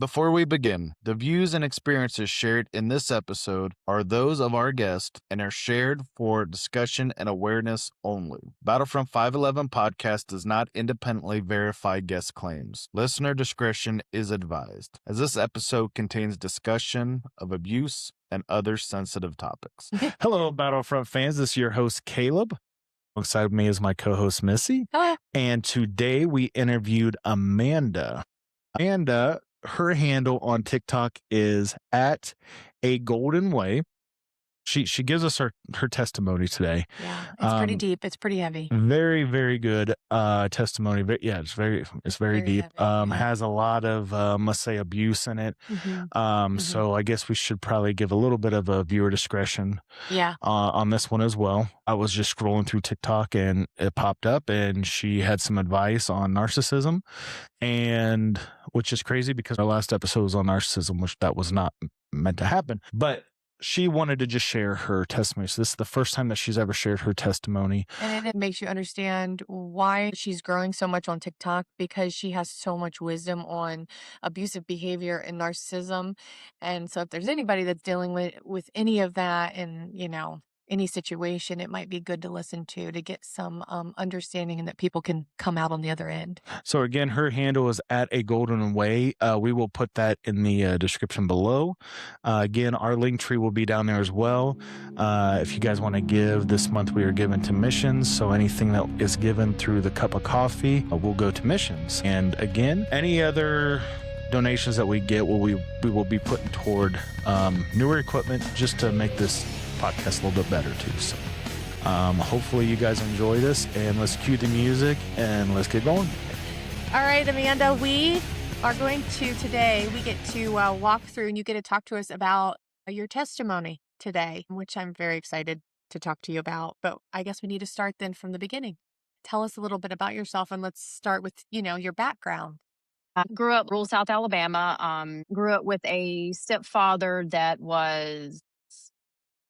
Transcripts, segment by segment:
Before we begin, the views and experiences shared in this episode are those of our guest and are shared for discussion and awareness only. Battlefront 511 Podcast does not independently verify guest claims. Listener discretion is advised, as this episode contains discussion of abuse and other sensitive topics. Hello, Battlefront fans. This is your host, Caleb. Alongside me is my co-host, Missy. Hello. And today we interviewed Amanda. Amanda, her handle on TikTok is at a golden way. She gives us her testimony today. Yeah, it's pretty deep. It's pretty heavy. Very, very good testimony. But yeah, it's very deep. Heavy. Has a lot of let's say abuse in it. So I guess we should probably give a little bit of a viewer discretion. Yeah. On this one as well. I was just scrolling through TikTok and it popped up, and she had some advice on narcissism, and which is crazy because our last episode was on narcissism, which that was not meant to happen, but she wanted to just share her testimony. So this is the first time that she's ever shared her testimony. And it makes you understand why she's growing so much on TikTok, because she has so much wisdom on abusive behavior and narcissism. And so if there's anybody that's dealing with any of that and, any situation, it might be good to listen to get some understanding, and that people can come out on the other end. So again, her handle is at a golden way. We will put that in the description below. Again, our link tree will be down there as well. If you guys want to give, this month we are giving to missions. So anything that is given through the cup of coffee will go to missions. And again, any other donations that we get, we will be putting toward newer equipment just to make this podcast a little bit better too. So hopefully you guys enjoy this, and let's cue the music and let's get going. All right, Amanda, we are going to today, we get to walk through, and you get to talk to us about your testimony today, which I'm very excited to talk to you about. But I guess we need to start then from the beginning. Tell us a little bit about yourself, and let's start with, your background. I grew up rural South Alabama. Grew up with a stepfather that was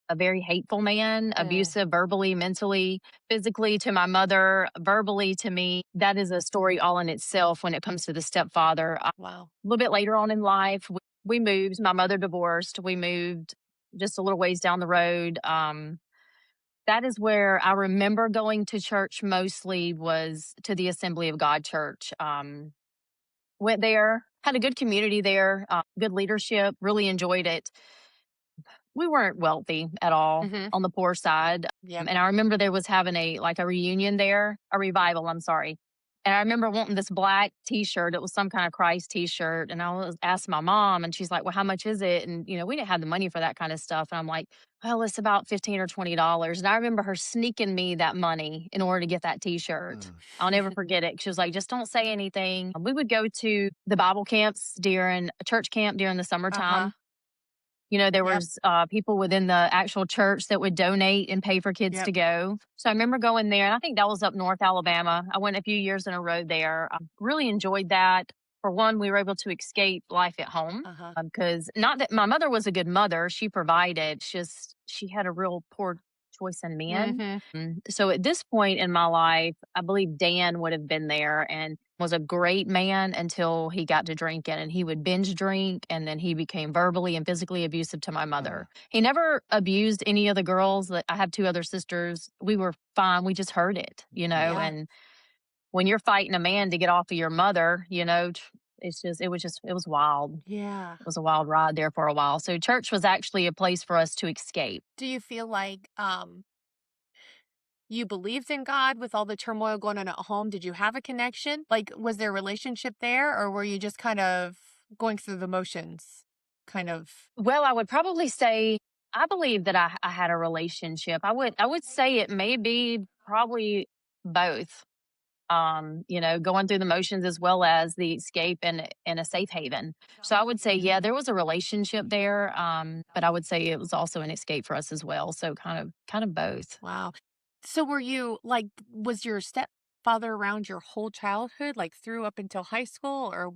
a very hateful man, abusive verbally, mentally, physically to my mother, verbally to me. That is a story all in itself when it comes to the stepfather. Wow. A little bit later on in life, we moved. My mother divorced. We moved just a little ways down the road. That is where I remember going to church mostly, was to the Assembly of God church. Went there, had a good community there, good leadership, really enjoyed it. We weren't wealthy at all, on the poor side. Yeah. And I remember there was having a reunion there, a revival, I'm sorry. And I remember wanting this black t-shirt. It was some kind of Christ t-shirt. And I asked my mom, and she's like, well, how much is it? And, we didn't have the money for that kind of stuff. And I'm like, well, it's about $15 or $20. And I remember her sneaking me that money in order to get that t-shirt. I'll never forget it. She was like, just don't say anything. We would go to the Bible camps during a church camp during the summertime. There was people within the actual church that would donate and pay for kids to go. So I remember going there, and I think that was up North Alabama. I went a few years in a row there. I really enjoyed that. For one, we were able to escape life at home, because not that my mother was a good mother. She provided. It's just she had a real poor choice in men. So at this point in my life, I believe Dan would have been there and was a great man until he got to drinking, and he would binge drink, and then he became verbally and physically abusive to my mother. He never abused any of the girls. I have two other sisters. We were fine. We just heard it, and when you're fighting a man to get off of your mother, it was wild. Yeah. It was a wild ride there for a while. So church was actually a place for us to escape. Do you feel like you believed in God with all the turmoil going on at home? Did you have a connection? Like, was there a relationship there, or were you just kind of going through the motions? Well, I would probably say I believe that I had a relationship. I would say it may be probably both. Going through the motions as well as the escape and a safe haven. So I would say, there was a relationship there. But I would say it was also an escape for us as well. So kind of both. Wow. So were you was your stepfather around your whole childhood, through up until high school, or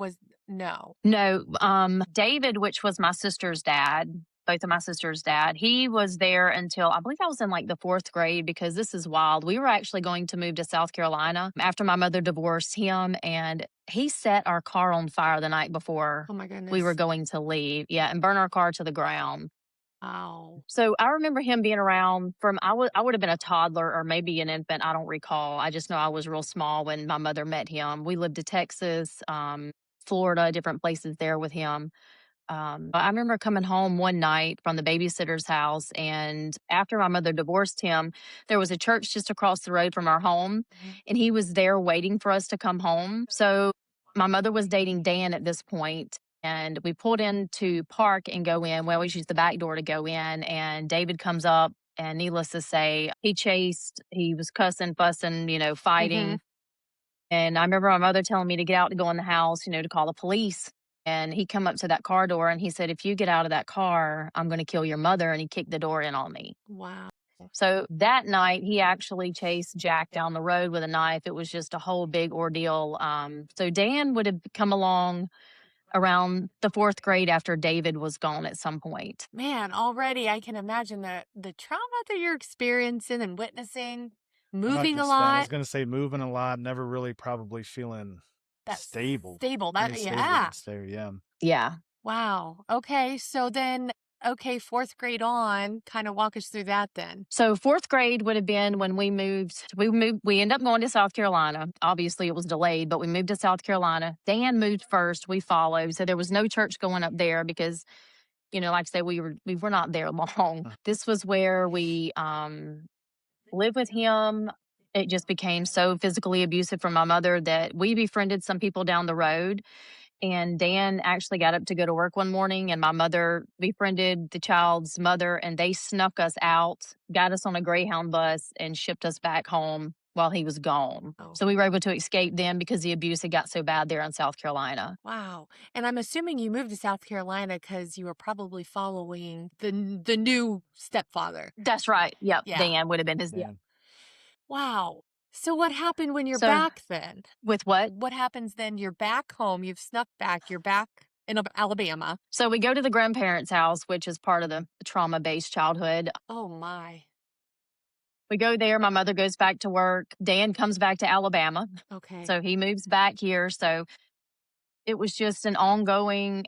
no? No. David, which was my sister's dad, both of my sister's dad. He was there until I believe I was in like the 4th grade, because this is wild. We were actually going to move to South Carolina after my mother divorced him, and he set our car on fire the night before Oh my we were goodness. going to leave. Yeah, and burn our car to the ground. Wow. So I remember him being around from I would have been a toddler or maybe an infant. I don't recall. I just know I was real small when my mother met him. We lived to Texas, Florida, different places there with him. I remember coming home one night from the babysitter's house, and after my mother divorced him, there was a church just across the road from our home, Mhm. and he was there waiting for us to come home. So my mother was dating Dan at this point, and we pulled into park and go in. We always use the back door to go in, and David comes up, and needless to say, he was cussing, fussing, Mhm. fighting. And I remember my mother telling me to get out to go in the house, to call the police. And he come up to that car door and he said, "If you get out of that car, I'm going to kill your mother." And he kicked the door in on me. Wow. So that night, he actually chased Jack down the road with a knife. It was just a whole big ordeal. So Dan would have come along around the 4th grade after David was gone at some point. Man, already I can imagine the trauma that you're experiencing and witnessing, moving a I was lot. gonna say moving a lot, never really probably feeling That's stable. stable. Any That stable yeah. and stay, yeah. Yeah. Wow. Okay. So then, okay, 4th grade on, kind of walk us through that then. So 4th grade would have been when we moved. We ended up going to South Carolina. Obviously, it was delayed, but we moved to South Carolina. Dan moved first. We followed. So there was no church going up there because, like I said, we were not there long. This was where we lived with him. It just became so physically abusive from my mother that we befriended some people down the road. And Dan actually got up to go to work one morning, and my mother befriended the child's mother, and they snuck us out, got us on a Greyhound bus, and shipped us back home while he was gone. Oh. So we were able to escape them because the abuse had got so bad there in South Carolina. Wow. And I'm assuming you moved to South Carolina because you were probably following the new stepfather. That's right. Yep. Yeah. Dan would have been his. Yeah. Man. Wow. So what happened when you're So back then? with what? What happens then? You're back home. You've snuck back. You're back in Alabama. So we go to the grandparents' house, which is part of the trauma-based childhood. Oh my. We go there. My mother goes back to work. Dan comes back to Alabama. Okay. So he moves back here. So it was just an ongoing,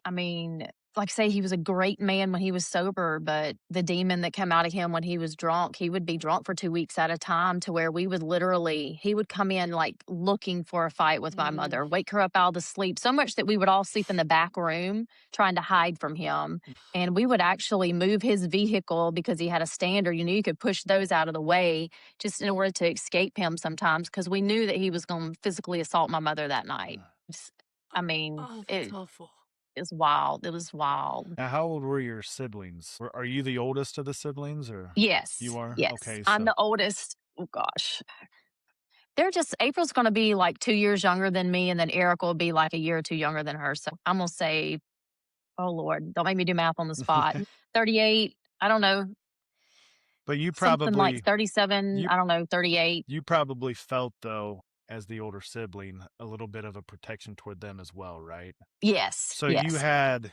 like I say, he was a great man when he was sober, but the demon that came out of him when he was drunk, he would be drunk for 2 weeks at a time, to where he would come in like looking for a fight with my mother, wake her up out of the sleep, so much that we would all sleep in the back room trying to hide from him. And we would actually move his vehicle because he had a stander. You could push those out of the way just in order to escape him sometimes, because we knew that he was going to physically assault my mother that night. Oh, that's It awful. is wild. It was wild. Now, how old were your siblings? Are you the oldest of the siblings, or Yes. you are? Yes. Okay, I'm so the oldest. Oh gosh. April's going to be like 2 years younger than me, and then Eric will be like a year or two younger than her. So I'm going to say, oh Lord, don't make me do math on the spot. 38. I don't know. but you Something like probably 37. you I don't know. 38. you probably felt, though, as the older sibling, a little bit of a protection toward them as well, right? Yes. So yes. you had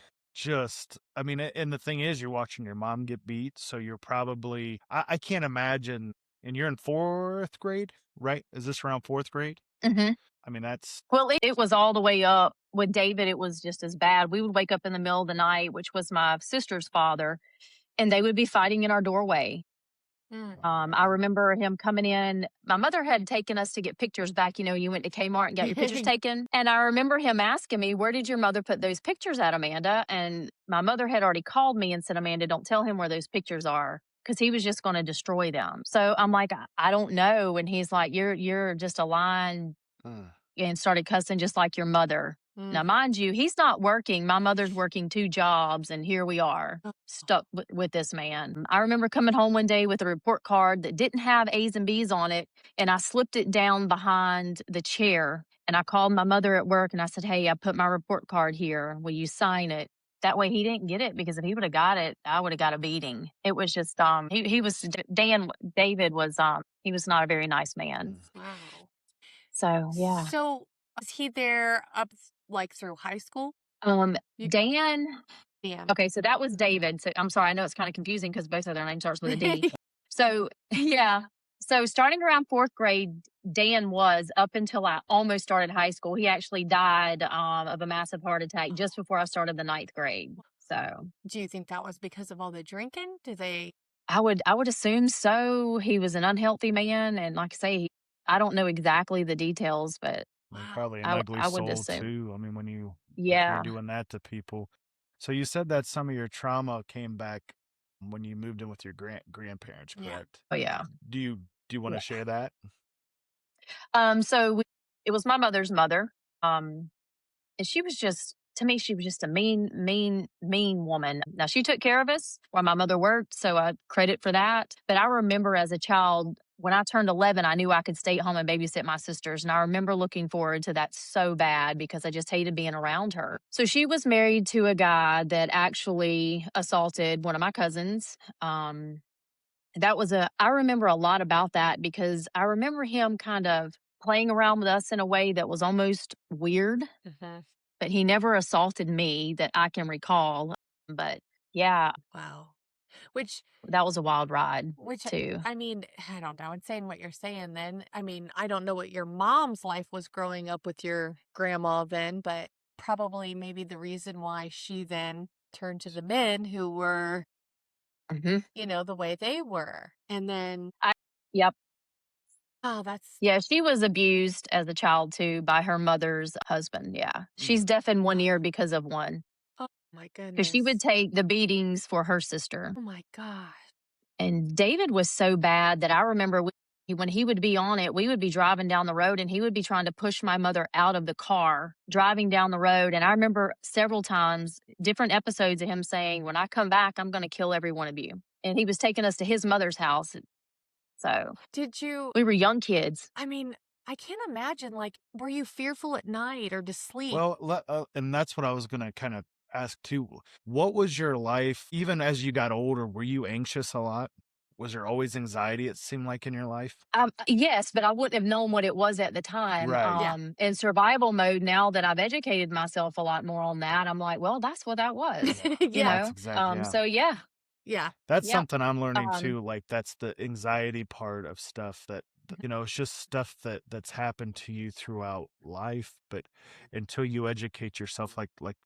and the thing is, you're watching your mom get beat, so you're probably, I can't imagine, and you're in 4th grade, right? Is this around 4th grade? hmm I mean, that's, Well, it was all the way up. With David, it was just as bad. We would wake up in the middle of the night, which was my sister's father, and they would be fighting in our doorway. I remember him coming in. My mother had taken us to get pictures back. You went to Kmart and got your pictures taken. And I remember him asking me, "Where did your mother put those pictures at, Amanda?" And my mother had already called me and said, "Amanda, don't tell him where those pictures are," because he was just going to destroy them. So I'm like, I don't know. And he's like, "You're just a lying," and started cussing just like your mother. Now, mind you, he's not working. My mother's working 2 jobs, and here we are stuck with this man. I remember coming home one day with a report card that didn't have A's and B's on it, and I slipped it down behind the chair. And I called my mother at work, and I said, "Hey, I put my report card here. Will you sign it?" That way he didn't get it, because if he would have got it, I would have got a beating. It was just, David was, he was not a very nice man. Wow. So, yeah. So was he there up like through high school? You- Dan, Yeah. Okay, so that was David. So I'm sorry, I know it's kind of confusing because both of their names starts with a D. So yeah. So starting around fourth grade, Dan was up until I almost started high school. He actually died of a massive heart attack just before I started the ninth grade. So Do you think that was because of all the drinking? Do they? I would assume so. He was an unhealthy man, and like I say, I don't know exactly the details, but And Wow. probably an I ugly I would soul assume. too. I mean, if you're Yeah. doing that to people. So you said that some of your trauma came back when you moved in with your grandparents, Yeah. correct? Oh yeah. Do you want to share that? So it was my mother's mother. Um, And she was just, to me, she was just a mean, mean, mean woman. Now, she took care of us while my mother worked, so I credit for that. But I remember as a child, when I turned 11, I knew I could stay at home and babysit my sisters. And I remember looking forward to that so bad because I just hated being around her. So she was married to a guy that actually assaulted one of my cousins. I remember a lot about that because I remember him kind of playing around with us in a way that was almost weird, Mhm. but he never assaulted me that I can recall. But yeah, Wow. Which that was a wild ride which too. I mean, I don't know. And saying what you're saying then, I mean, I don't know what your mom's life was growing up with your grandma then, but probably maybe the reason why she then turned to the men who were, Hmm. the way they were. And then, I, yep. oh, that's, Yeah, she was abused as a child too by her mother's husband. Yeah. She's Mm. deaf in one ear because of one, oh my because she would goodness. take the beatings for her sister. Oh my gosh. And David was so bad that I remember when he would be on it, we would be driving down the road and he would be trying to push my mother out of the car driving down the road. And I remember several times, different episodes of him saying, "When I come back, I'm going to kill every one of you." And he was taking us to his mother's house. So Did you, we were young kids. I mean, I can't imagine, like, were you fearful at night or to sleep? Well, and that's what I was gonna kind of ask too. What was your life, even as you got older? Were you anxious a lot? Was there always anxiety? It seemed like in your life. Yes, but I wouldn't have known what it was at the time. Right. Yeah. In survival mode, now that I've educated myself a lot more on that, I'm like, well, that's what that was, you Yeah. That's know? exactly, yeah. So yeah, Yeah. That's yep. something I'm learning Um, too. Like that's the anxiety part of stuff it's just stuff that's happened to you throughout life. But until you educate yourself, like Yeah.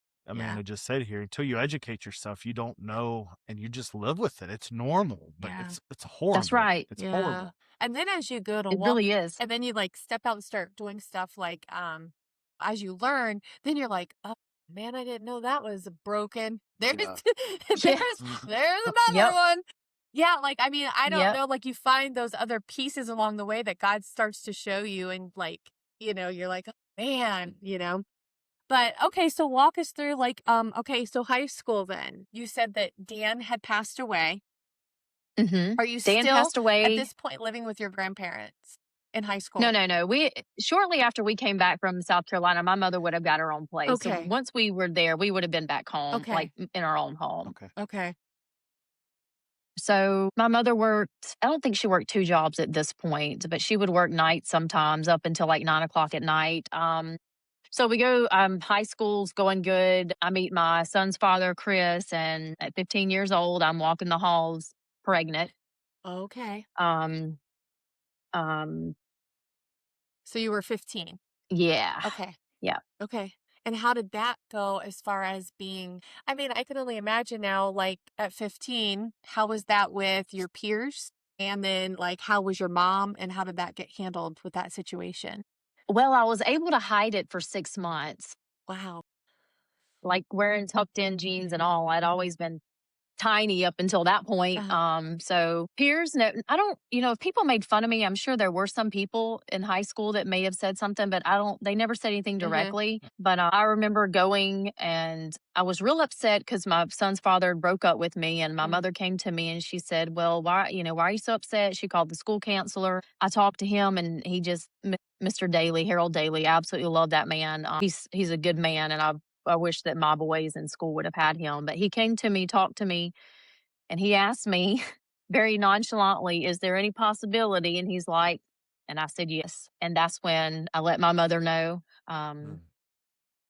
Amanda just said here, until you educate yourself, you don't know, and you just live with it. It's normal, but Yeah. it's that's horrible. right. It's Yeah. horrible. And then as you go to It walk really is. and then you like step out and start doing stuff like as you learn, then you're like, oh man, I didn't know that was broken. There's Yeah. Yeah. Mhm. there's another Yep. one. Yeah, like I mean, I don't Yep. know, like you find those other pieces along the way that God starts to show you and like, you're like, oh, man. But okay, so walk us through like okay, so high school then. You said that Dan had passed away. Hmm. Are you Dan still passed at away. this point living with your grandparents in high No, school? no, no. We shortly after we came back from South Carolina, my mother would have got her own place. So Okay. once we were there, we would have been back home, like Okay. in our own home. Okay. Okay. So my mother worked, I don't think she worked two jobs at this point, but she would work nights sometimes up until like 9 o'clock at night. So we go, high school's going good. I meet my son's father, Chris, and at 15 years old, I'm walking the halls pregnant. Okay. Um, um, So you were 15. yeah. Okay. Yeah. Okay. And how did that go as far as being I mean, I can only imagine now, like at 15, how was that with your peers? And then like how was your mom and how did that get handled with that situation? Well, I was able to hide it for 6 months, Wow. like wearing tucked in jeans and all. I'd always been tiny up until that point. Uh-huh. So peers, no, I don't, if people made fun of me, I'm sure there were some people in high school that may have said something, but they never said anything Mhm. directly. But I remember going and I was real upset because my son's father broke up with me and my Mm. mother came to me and she said, well, why are you so upset? She called the school counselor. I talked to him and he just, Mr. Daly, Harold Daly, I absolutely love that man. He's a good man and I wish that my boys in school would have had him. But he came to me, talked to me, and he asked me very nonchalantly, "Is there any possibility?" And he's like, and I said, "Yes." And that's when I let my mother know. Um, Mm.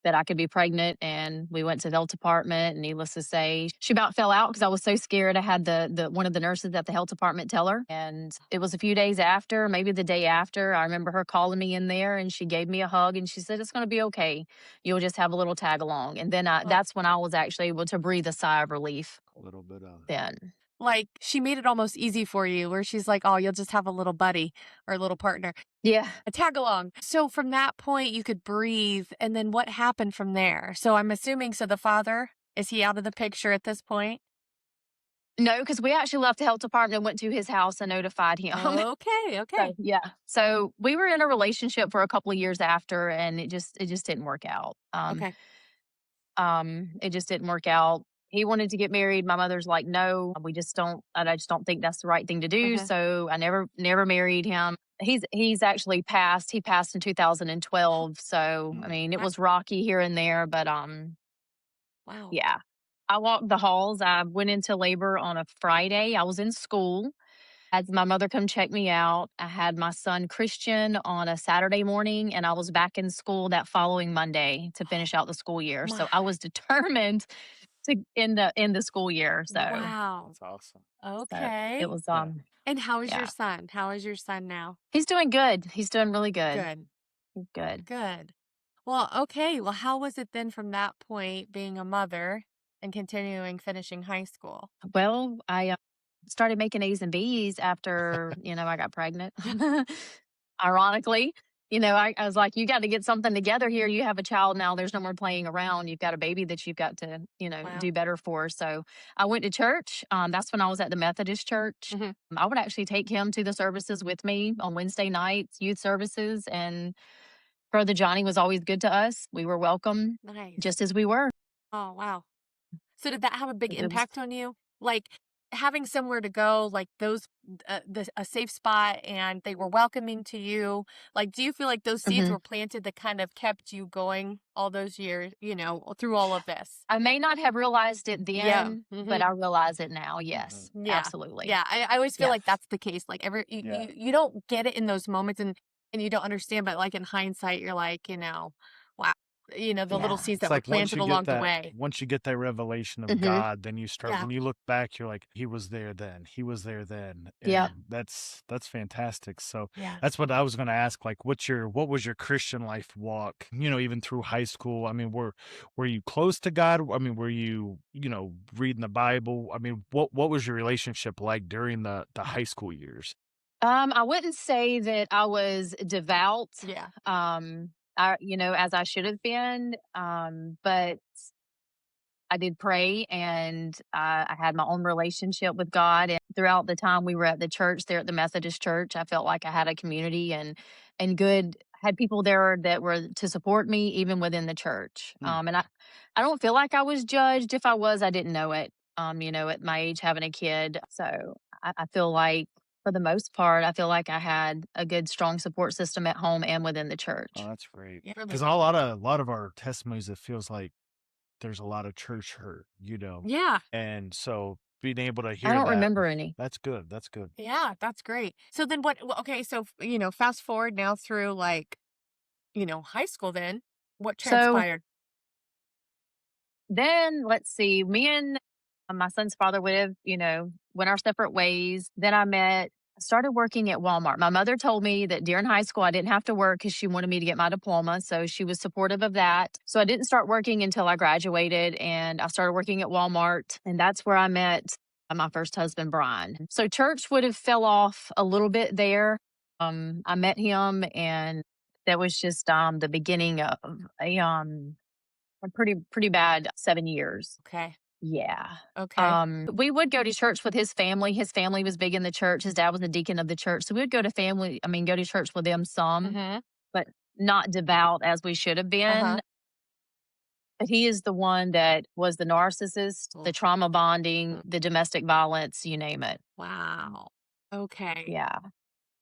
that I could be pregnant, and we went to the health department, and needless to say, she about fell out because I was so scared. I had the one of the nurses at the health department tell her, and it was a few days after, maybe the day after, I remember her calling me in there, and she gave me a hug, and she said, "It's going to be okay. You'll just have a little tag along." And then that's when I was actually able to breathe a sigh of relief. A little bit of Then. Like, she made it almost easy for you, where she's like, "Oh, you'll just have a little buddy or a little partner, Yeah. a tag along." So from that point, you could breathe, and then what happened from there? So I'm assuming, so the father, is he out of the picture at this point? No, because we actually left the health department and went to his house and notified him. Okay, So, yeah. So we were in a relationship for a couple of years after, and it just didn't work out. Okay. It just didn't work out. He wanted to get married. My mother's like, no, we just don't. I just don't think that's the right thing to do. Mhm. So I never married him. He's actually passed. He passed in 2012. So I mean, it was rocky here and there, but Wow. yeah. I walked the halls. I went into labor on a Friday. I was in school. Had my mother come check me out. I had my son Christian on a Saturday morning, and I was back in school that following Monday to finish out the school year. So I was determined to end the school year. So, Wow. That's awesome. so Okay. it was And how is your yeah. son? How is your son now? He's doing good. He's doing really good. Good. He's good. Good. Well, okay. Well, how was it then from that point being a mother and finishing high school? Well, I started making A's and B's after, I got pregnant. Ironically, I was like, you got to get something together here. You have a child now. There's no more playing around. You've got a baby that you've got to, Wow. do better for. So I went to church. That's when I was at the Methodist church. Mhm. I would actually take him to the services with me on Wednesday nights, youth services. And Brother Johnny was always good to us. We were welcome Nice. just as we were. Oh, wow. So did that have a big It was impact on you? Like having somewhere to go, like a safe spot, and they were welcoming to you. Like, do you feel like those seeds Mhm. were planted that kind of kept you going all those years, through all of this? I may not have realized it Yeah. then, Mhm. but I realize it now. Yes, Yeah. absolutely. Yeah. I always feel Yeah. like that's the case. Like Yeah. you don't get it in those moments, and you don't understand, but like in hindsight, you're like, wow. The little Yeah. seeds It's that were like once planted you along get the that way. once you get that revelation of Mhm. God, then you start Yeah. when you look back, you're like, he was there then. He was there then. Yeah. And that's fantastic. So Yeah. that's what I was gonna ask. Like, what was your Christian life walk, even through high school? I mean, were you close to God? I mean, were you, reading the Bible? I mean, what was your relationship like during the high school years? I wouldn't say that I was devout. Yeah. As I should have been. But I did pray, and I had my own relationship with God. And throughout the time we were at the church there at the Methodist church, I felt like I had a community and had people there that were to support me even within the church. And I don't feel like I was judged. If I was, I didn't know it. At my age having a kid. So I feel like for the most part, I feel like I had a good, strong support system at home and within the church. Oh, that's great. Yeah. Because a lot of our testimonies, it feels like there's a lot of church hurt, Yeah. and so being able to I hear don't that, remember any. that's good. That's good. Yeah, that's great. So then okay, so fast forward now through like, high school then. What So transpired? then let's see, me and my son's father went our separate ways. Then started working at Walmart. My mother told me that during high school I didn't have to work because she wanted me to get my diploma. So she was supportive of that. So I didn't start working until I graduated, and I started working at Walmart. And that's where I met my first husband, Brian. So church would have fell off a little bit there. I met him, and that was just the beginning of a pretty bad 7 years. Okay. Yeah. Okay. We would go to church with his family. His family was big in the church. His dad was the deacon of the church. So we would go to church with them some, Mhm. but not devout as we should have been. Uh-huh. But he is the one that was the narcissist, the trauma bonding, the domestic violence, you name it. Wow. Okay. Yeah.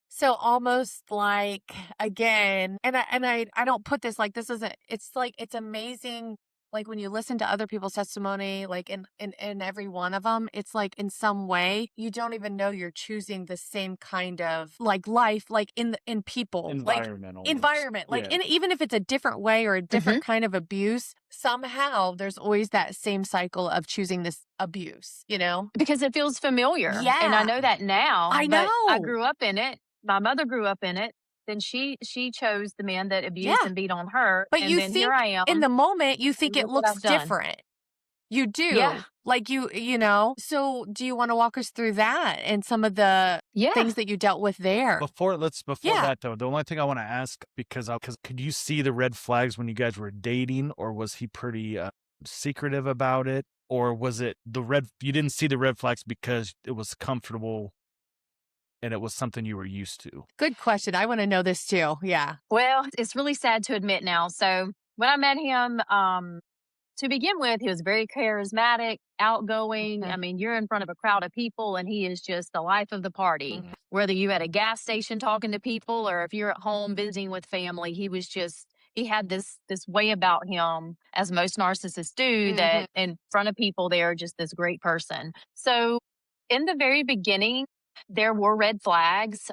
So almost like again, and I don't put this like this isn't. It's like it's amazing like when you listen to other people's testimony, like in every one of them, it's like in some way you don't even know you're choosing the same kind of like life, like in people, like environment, like even if it's a different way or a different kind of abuse, somehow there's always that same cycle of choosing this abuse, you know? Because it feels familiar. And I Yeah. know that now. I But I know. grew up in it. My mother grew up in it. Then she chose the man that abused Yeah. and beat on her. But And you then here think I am. in the moment you think it Look what looks I've done. different. You do. Yeah. Like you know. So do you want to walk us through that and some of the Yeah. things that you dealt with there? Before Yeah. that though, the only thing I want to ask, because could you see the red flags when you guys were dating, or was he pretty secretive about it, or was it you didn't see the red flags because it was comfortable and it was something you were used to? Good question. I want to know this too. Yeah. Well, it's really sad to admit now. So when I met him, to begin with, he was very charismatic, outgoing. Mhm. I mean, you're in front of a crowd of people and he is just the life of the party. Mhm. Whether you at a gas station talking to people or if you're at home visiting with family, he had this way about him, as most narcissists do, that in front of people they're just this great person. So in the very beginning, there were red flags.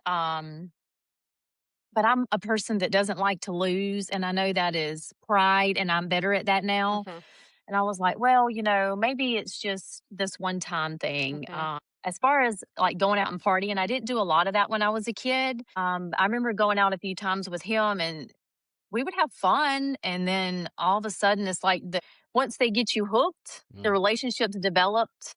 But I'm a person that doesn't like to lose, and I know that is pride, and I'm better at that now. Mhm. And I was like, well, maybe it's just this one time thing. Mhm. As far as like going out and partying, I didn't do a lot of that when I was a kid. I remember going out a few times with him, and we would have fun. And then all of a sudden, it's like once they get you hooked, the relationship's developed.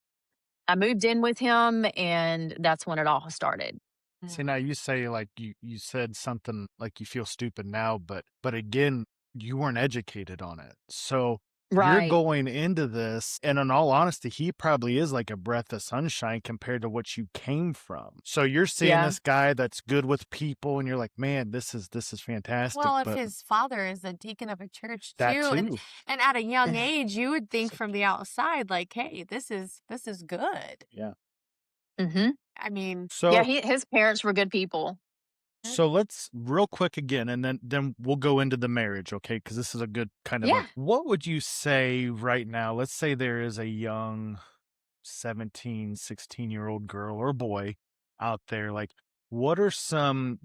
I moved in with him, and that's when it all started. See, now you say like you said something like you feel stupid now, but again, you weren't educated on it. So you're Right. going into this, and in all honesty, he probably is like a breath of sunshine compared to what you came from. So you're seeing Yeah. this guy that's good with people, and you're like, man, this is fantastic. Well, if but his father is a deacon of a church that too, and too. at a young age, you would think from the outside, like, hey, this is good. Yeah. Mm-hmm. I mean, So Yeah, his parents were good people. So let's real quick again, and then we'll go into the marriage, okay? Because this is a good kind of Yeah. what would you say right now? Let's say there is a young 17, 16-year-old girl or boy out there. Like, what are some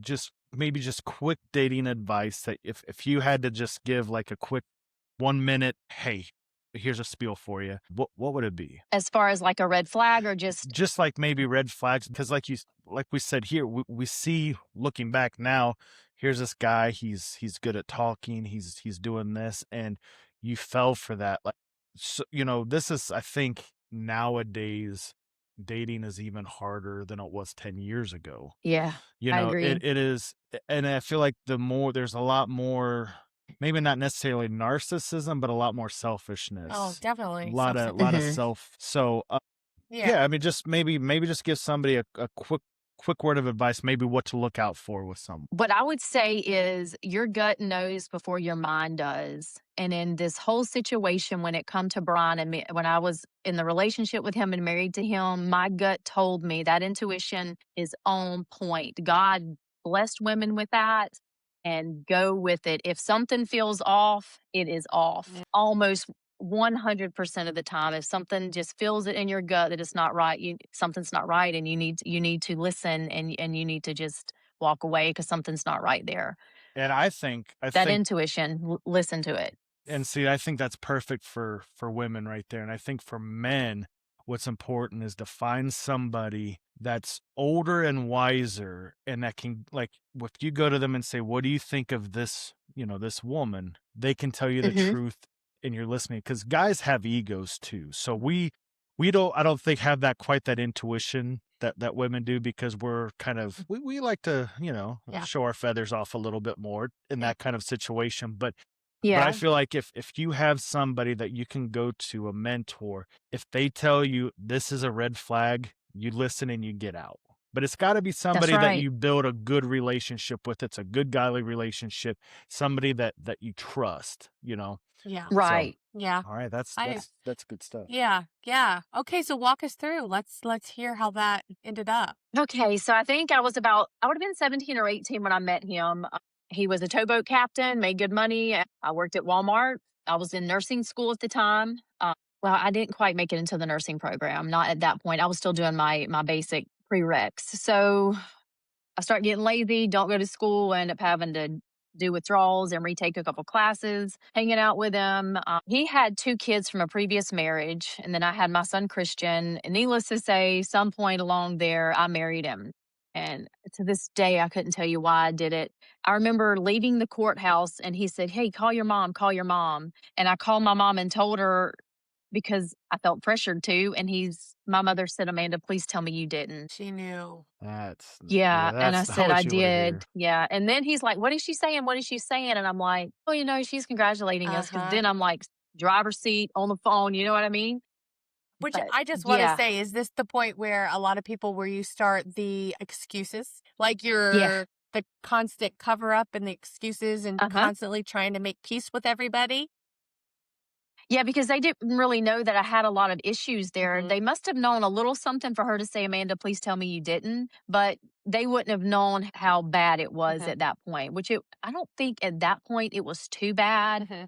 maybe just quick dating advice that if you had to just give like a quick 1 minute, hey, here's a spiel for you. What would it be? As far as like a red flag or just Like maybe red flags, because like we said here, we see looking back now, here's this guy, he's good at talking, he's doing this, and you fell for that. Like, so, this is, I think nowadays dating is even harder than it was 10 years ago. yeah, I agree. It is, and I feel like there's a lot more, maybe not necessarily narcissism, but a lot more selfishness. oh, definitely. A lot of Mhm. self. So Yeah. yeah, I mean, just maybe just give somebody a quick word of advice, maybe what to look out for with someone. What I would say is your gut knows before your mind does. And in this whole situation, when it come to Brian and me, when I was in the relationship with him and married to him, my gut told me that intuition is on point. God blessed women with that, and go with it. If something feels off, it is off. Almost 100% of the time, if something just feels it in your gut that it's not right, something's not right, and you need to listen, and you need to just walk away because something's not right there. And I think That intuition, listen to it. and see, I think that's perfect for women right there. And I think for men, what's important is to find somebody that's older and wiser, and that can, like, if you go to them and say, what do you think of this, this woman, they can tell you the Mhm. truth, and you're listening, because guys have egos too. So we don't, I don't think, have that quite that intuition that women do, because we're kind of, we like to, Yeah. show our feathers off a little bit more in Yeah. that kind of situation. But Yeah. I feel like if you have somebody that you can go to, a mentor, if they tell you this is a red flag, you listen and you get out. But it's got to be somebody that right. you build a good relationship with. It's a good godly relationship, somebody that you trust, Yeah. Right. Yeah. All right, that's good stuff. Yeah. Yeah. Okay, so walk us through. Let's hear how that ended up. Okay, so I think I would have been 17 or 18 when I met him. He was a towboat captain, made good money. I worked at Walmart. I was in nursing school at the time. Well, I didn't quite make it into the nursing program. Not at that point. I was still doing my basic prereqs. So I start getting lazy, don't go to school, end up having to do withdrawals and retake a couple classes, hanging out with him. He had 2 kids from a previous marriage, and then I had my son Christian. And needless to say, some point along there, I married him. And to this day, I couldn't tell you why I did it. I remember leaving the courthouse, and he said, "Hey, call your mom, call your mom." And I called my mom and told her because I felt pressured to. And my mother said, "Amanda, please tell me you didn't." She knew. Yeah, and I That's not said, "I what you want to hear. did." Yeah, and then he's like, "What is she saying? What is she saying?" And I'm like, "Well, she's congratulating us." Because Uh-huh. then I'm like, driver's seat on the phone, you know what I mean? Which But I just want to yeah, say, is this the point where a lot of people where you start the excuses? Like yeah, the constant cover up and the excuses and uh-huh. constantly trying to make peace with everybody? Yeah, because they didn't really know that I had a lot of issues there. Mhm. They must have known a little something for her to say, "Amanda, please tell me you didn't." But they wouldn't have known how bad it was Mhm. at that point, I don't think at that point it was too bad. Mhm.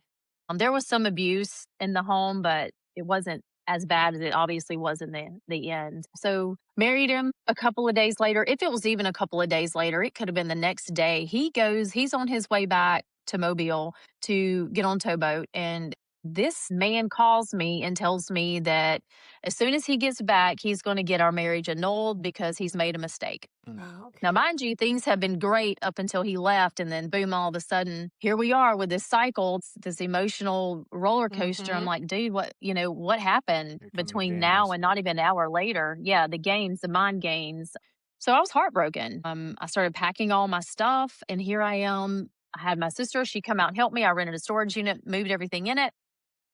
There was some abuse in the home, but it wasn't as bad as it obviously was in the end. So married him a couple of days later. If it was even a couple of days later, it could have been the next day. He's on his way back to Mobile to get on towboat. And this man calls me and tells me that as soon as he gets back, he's going to get our marriage annulled because he's made a mistake. Oh, Now, okay. mind you, things have been great up until he left, and then boom, all of a sudden, here we are with this cycle, this emotional roller coaster. I'm Mhm. like, dude, what happened Here come the between now games. and not even an hour later? Yeah, the games, the mind games. So I was heartbroken. I started packing all my stuff, and here I am. I had my sister, she come out and help me. I rented a storage unit, moved everything in it.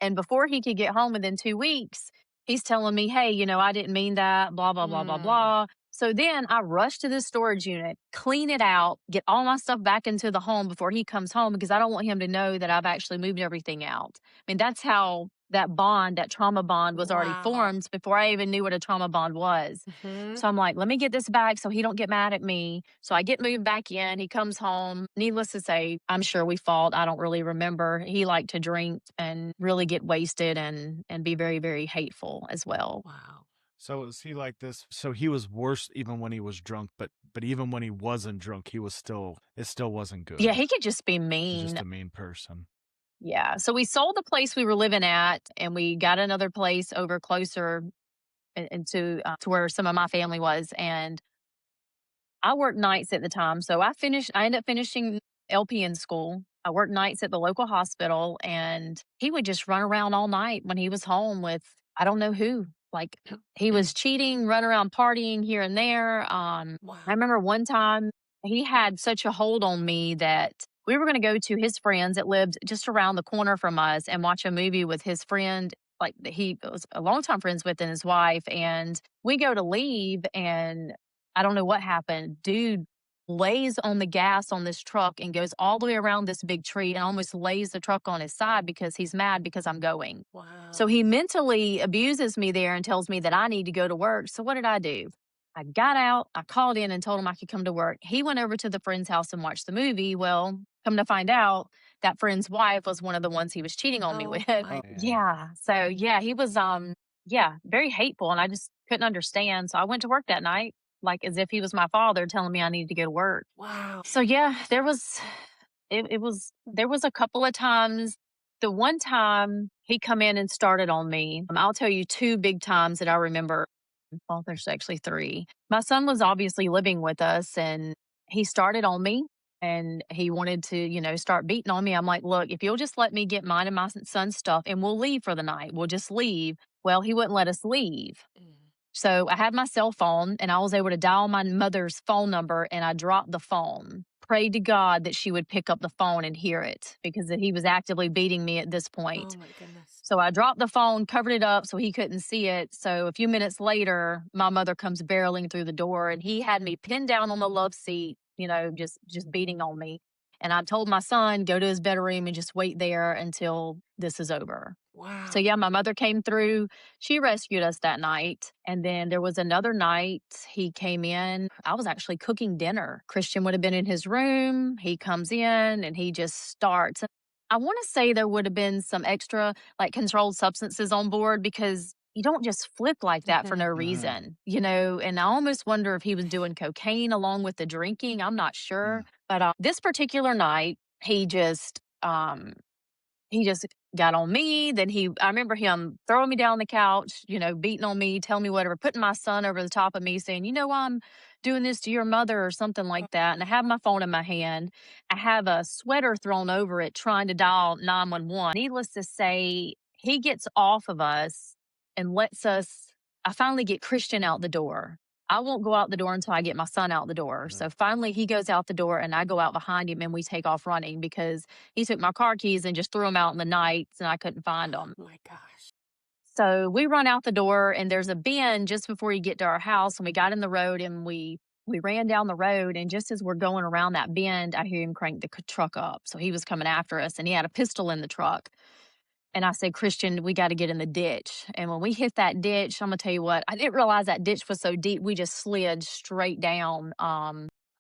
And before he could get home within 2 weeks, he's telling me, "Hey, I didn't mean that, blah, blah, blah, blah, Mm. blah." So then I rush to this storage unit, clean it out, get all my stuff back into the home before he comes home because I don't want him to know that I've actually moved everything out. I mean, that's how that trauma bond was already Wow. formed before I even knew what a trauma bond was. Mhm. So I'm like, let me get this back so he don't get mad at me. So I get moved back in. He comes home. Needless to say, I'm sure we fought. I don't really remember. He liked to drink and really get wasted and be very, very hateful as well. Wow. So is he like this? So he was worse even when he was drunk, but even when he wasn't drunk, it still wasn't Yeah, good. he could just be He's just mean. a mean person. Yeah. So we sold the place we were living at and we got another place over closer into to where some of my family was. And I worked nights at the time. So I ended up finishing LPN school. I worked nights at the local hospital and he would just run around all night when he was home with I don't know who. Like he was cheating, run around partying here and there. I Wow. remember one time he had such a hold on me that we were going to go to his friends that lived just around the corner from us and watch a movie with his friend, like that he was a longtime friends with and his wife. And we go to leave and I don't know what happened. Dude lays on the gas on this truck and goes all the way around this big tree and almost lays the truck on his side because he's mad because I'm going. So Wow. he mentally abuses me there and tells me that I need to go to work. So what did I do? I got out, I called in and told him I could come to work. He went over to the friend's house and watched the movie. Well, come to find out, that friend's wife was one of the ones he was cheating on me Oh with. my. Man. Yeah. So yeah, he was yeah, very hateful and I just couldn't understand. So I went to work that night like as if he was my father telling me I needed to go to work. Wow. So yeah, there was a couple of times. The one time he come in and started on me. I'll tell you 2 big times that I remember. Well, there's actually 3. My son was obviously living with us and he started on me and he wanted to, start beating on me. I'm like, "Look, if you'll just let me get mine and my son's stuff and we'll leave for the night. We'll just leave." Well, he wouldn't let us leave. Mm. So I had my cell phone and I was able to dial my mother's phone number and I dropped the phone. Prayed to God that she would pick up the phone and hear it because he was actively beating me at this Oh point. my goodness. So I dropped the phone, covered it up so he couldn't see it. So a few minutes later, my mother comes barreling through the door and he had me pinned down on the love seat, just beating on me. And I told my son, go to his bedroom and just wait there until this is over. So Wow. yeah, my mother came through. She rescued us that night. And then there was another night he came in. I was actually cooking dinner. Christian would have been in his room. He comes in and he just starts. I want to say there would have been some extra like controlled substances on board because you don't just flip like that for no Mhm. reason, you know. And I almost wonder if he was doing cocaine along with the drinking. I'm not sure. But this particular night, he just got on me. Then I remember him throwing me down the couch, you know, beating on me, telling me whatever, putting my son over the top of me, saying, you know, why I'm doing this to your mother or something like that. And I have my phone in my hand. I have a sweater thrown over it, trying to dial 911. Needless to say, he gets off of us and lets us. I finally get Christian out the door. I won't go out the door until I get my son out the door. So finally, he goes out the door, and I go out behind him, and we take off running because he took my car keys and just threw them out in the nights, and I couldn't find them. Oh my gosh. So we run out the door, and there's a bend just before you get to our house, and we got in the road, and we ran down the road, and just as we're going around that bend, I hear him crank the truck up. So he was coming after us, and he had a pistol in the truck. And I said, Christian, we got to get in the ditch. And when we hit that ditch, I'm going to tell you what, I didn't realize that ditch was so deep. We just slid straight down.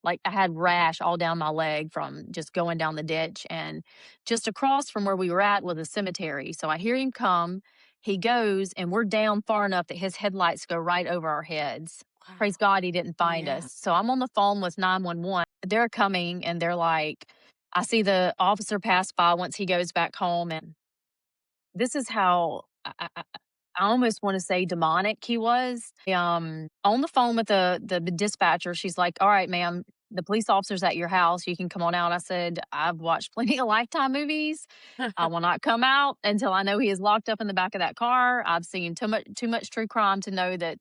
Like I had rash all down my leg from just going down the ditch. And just across from where we were at was a cemetery. So I hear him come. He goes, and we're down far enough that his headlights go right over our heads. Wow. Praise God, he didn't find Yeah. us. So I'm on the phone with 911. They're coming, and they're like, I see the officer pass by once he goes back home. And this is how I almost want to say demonic he was. On the phone with the dispatcher, she's like, "All right, ma'am, the police officer's at your house. You can come on out." I said, "I've watched plenty of Lifetime movies. I will not come out until I know he is locked up in the back of that car. I've seen too much true crime to know that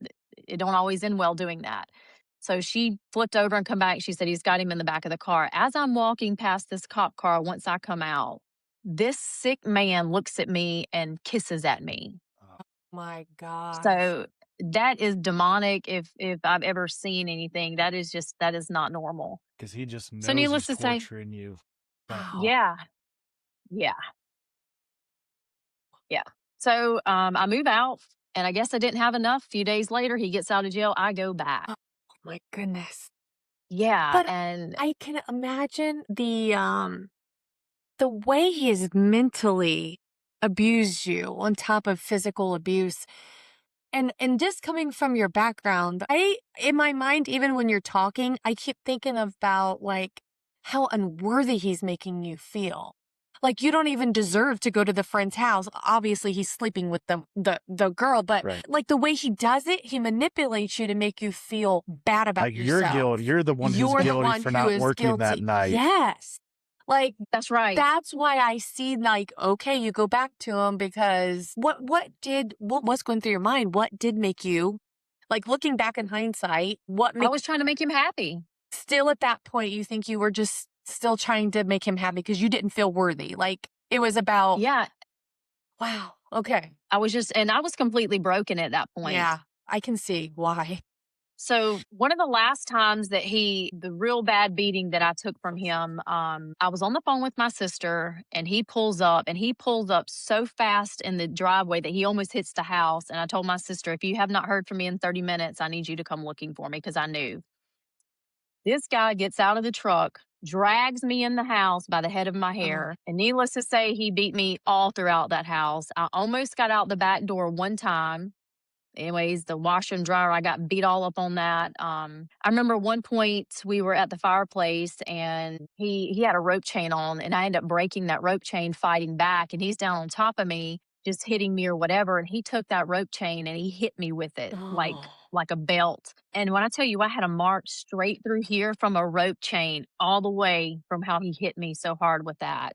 it don't always end well doing that." So she flipped over and come back. She said, "He's got him in the back of the car." As I'm walking past this cop car, once I come out, this sick man looks at me and kisses at me. My gosh. So that is demonic if I've ever seen anything. That is not normal. Because he just knows So needless he's to say, torturing you. Wow. yeah, yeah, yeah. So I move out, and I guess I didn't have enough. A few days later, he gets out of jail. I go back. Oh my goodness. Yeah, But and I can imagine the way he has mentally abused you on top of physical abuse. And just coming from your background, in my mind, even when you're talking, I keep thinking about like how unworthy he's making you feel. Like you don't even deserve to go to the friend's house. Obviously, he's sleeping with the girl, but Right. like the way he does it, he manipulates you to make you feel bad about Like you're yourself. guilty. You're the one who's You're the guilty one for who not is working that guilty. night. Yes. Like that's right. that's why I see like, okay, you go back to him because what was going through your mind? What did make you, like looking back in hindsight, what I made was trying to make him happy. still at that point you think you were just still trying to make him happy because you didn't feel worthy? Like it was about, Yeah, wow, okay. I was completely broken at that point. Yeah, I can see why. So one of the last times that the real bad beating that I took from him, I was on the phone with my sister, and he pulls up so fast in the driveway that he almost hits the house. And I told my sister, if you have not heard from me in 30 minutes, I need you to come looking for me, because I knew. This guy gets out of the truck, drags me in the house by the head of my hair. And needless to say, he beat me all throughout that house. I almost got out the back door one time. Anyways, the washer and dryer, I got beat all up on that. I remember one point we were at the fireplace, and he had a rope chain on, and I ended up breaking that rope chain fighting back, and he's down on top of me just hitting me or whatever, and he took that rope chain and he hit me with it like a belt. And when I tell you, I had a mark straight through here from a rope chain all the way from how he hit me so hard with that.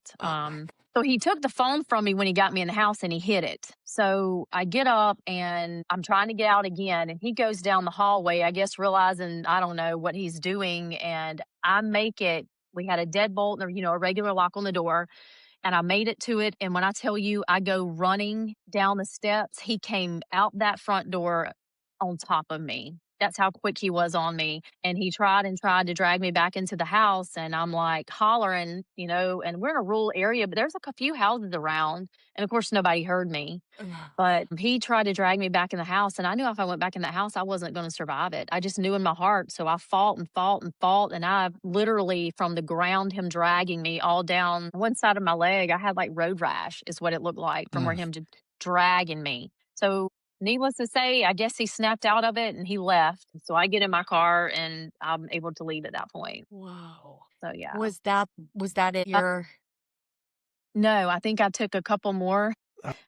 So he took the phone from me when he got me in the house, and he hid it. So I get up and I'm trying to get out again, and he goes down the hallway, I guess realizing I don't know what he's doing, and I make it. We had a deadbolt or a regular lock on the door, and I made it to it. And when I tell you, I go running down the steps, he came out that front door on top of me. That's how quick he was on me. And he tried and tried to drag me back into the house. And I'm like hollering, and we're in a rural area, but there's like a few houses around. And of course, nobody heard me. Ugh. But he tried to drag me back in the house. And I knew if I went back in that house, I wasn't going to survive it. I just knew in my heart. So I fought and fought and fought. And I literally, from the ground, him dragging me all down one side of my leg, I had like road rash, is what it looked like from where him just dragging me. So, needless to say, I guess he snapped out of it and he left. So I get in my car and I'm able to leave at that point. Whoa. So yeah. Was that it? No, I think I took a couple more.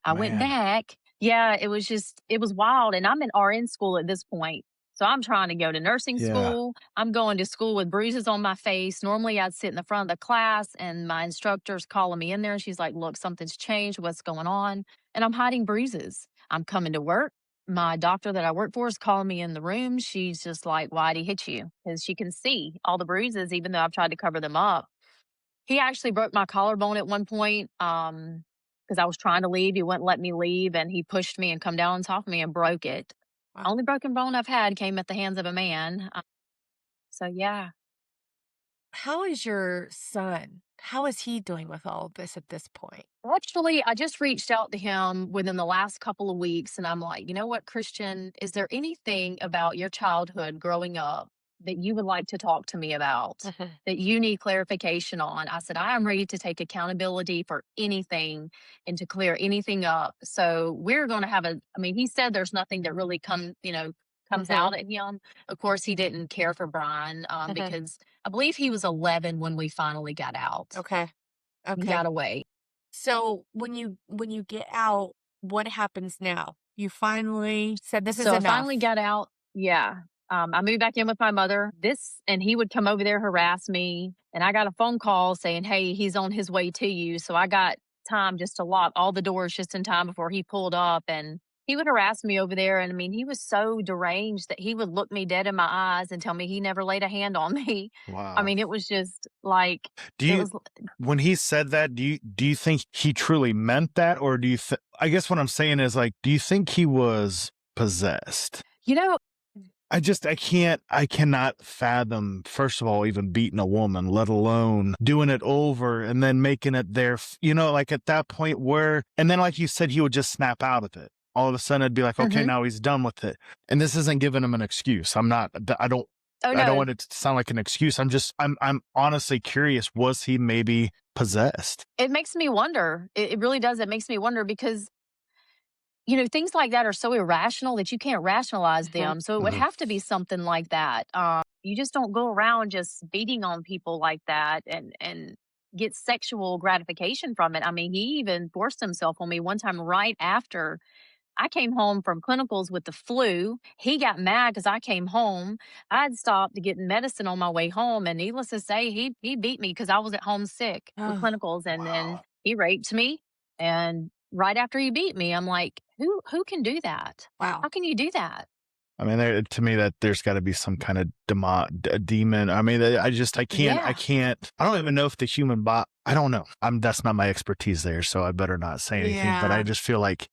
I went back. Yeah, it was wild. And I'm in RN school at this point. So I'm trying to go to nursing school. I'm going to school with bruises on my face. Normally I'd sit in the front of the class and my instructor's calling me in there and she's like, look, something's changed. What's going on? And I'm hiding bruises. I'm coming to work. My doctor that I work for is calling me in the room. She's just like, why'd he hit you? Because she can see all the bruises, even though I've tried to cover them up. He actually broke my collarbone at one point because I was trying to leave. He wouldn't let me leave, and he pushed me and come down on top of me and broke it. Wow. Only broken bone I've had came at the hands of a man. So, yeah. How is your son? How is he doing with all of this at this point? Actually, I just reached out to him within the last couple of weeks, and I'm like, you know what, Christian, is there anything about your childhood growing up that you would like to talk to me about, that you need clarification on? I said, I am ready to take accountability for anything and to clear anything up. So we're going to have he said there's nothing that really comes out at him. Of course, he didn't care for Brian because I believe he was 11 when we finally got out. Okay. He got away. So when you get out, what happens now? You finally said this is So I enough. finally got out. Yeah. I moved back in with my mother. And he would come over there, harass me. And I got a phone call saying, hey, he's on his way to you. So I got time just to lock all the doors just in time before he pulled up. And he would harass me over there. And he was so deranged that he would look me dead in my eyes and tell me he never laid a hand on me. Wow. It was just like, when he said that, do you think he truly meant that? Or do you I guess what I'm saying is, like, do you think he was possessed? I cannot fathom, first of all, even beating a woman, let alone doing it over and then making it there, like at that point and then like you said, he would just snap out of it. All of a sudden it'd be like, okay, now he's done with it. And this isn't giving him an excuse. I don't want it to sound like an excuse. I'm honestly curious, was he maybe possessed? It makes me wonder. It really does. It makes me wonder because things like that are so irrational that you can't rationalize them. So it would have to be something like that. You just don't go around just beating on people like that and get sexual gratification from it. He even forced himself on me one time right after I came home from clinicals with the flu. He got mad because I came home. I'd stopped to get medicine on my way home. And needless to say, he beat me because I was at home sick with clinicals. And then he raped me. And right after he beat me, I'm like, who can do that? Wow. How can you do that? To me, that there's got to be some kind of demon. I can't. I don't even know if the human body. I don't know. That's not my expertise there, so I better not say anything. Yeah. But I just feel like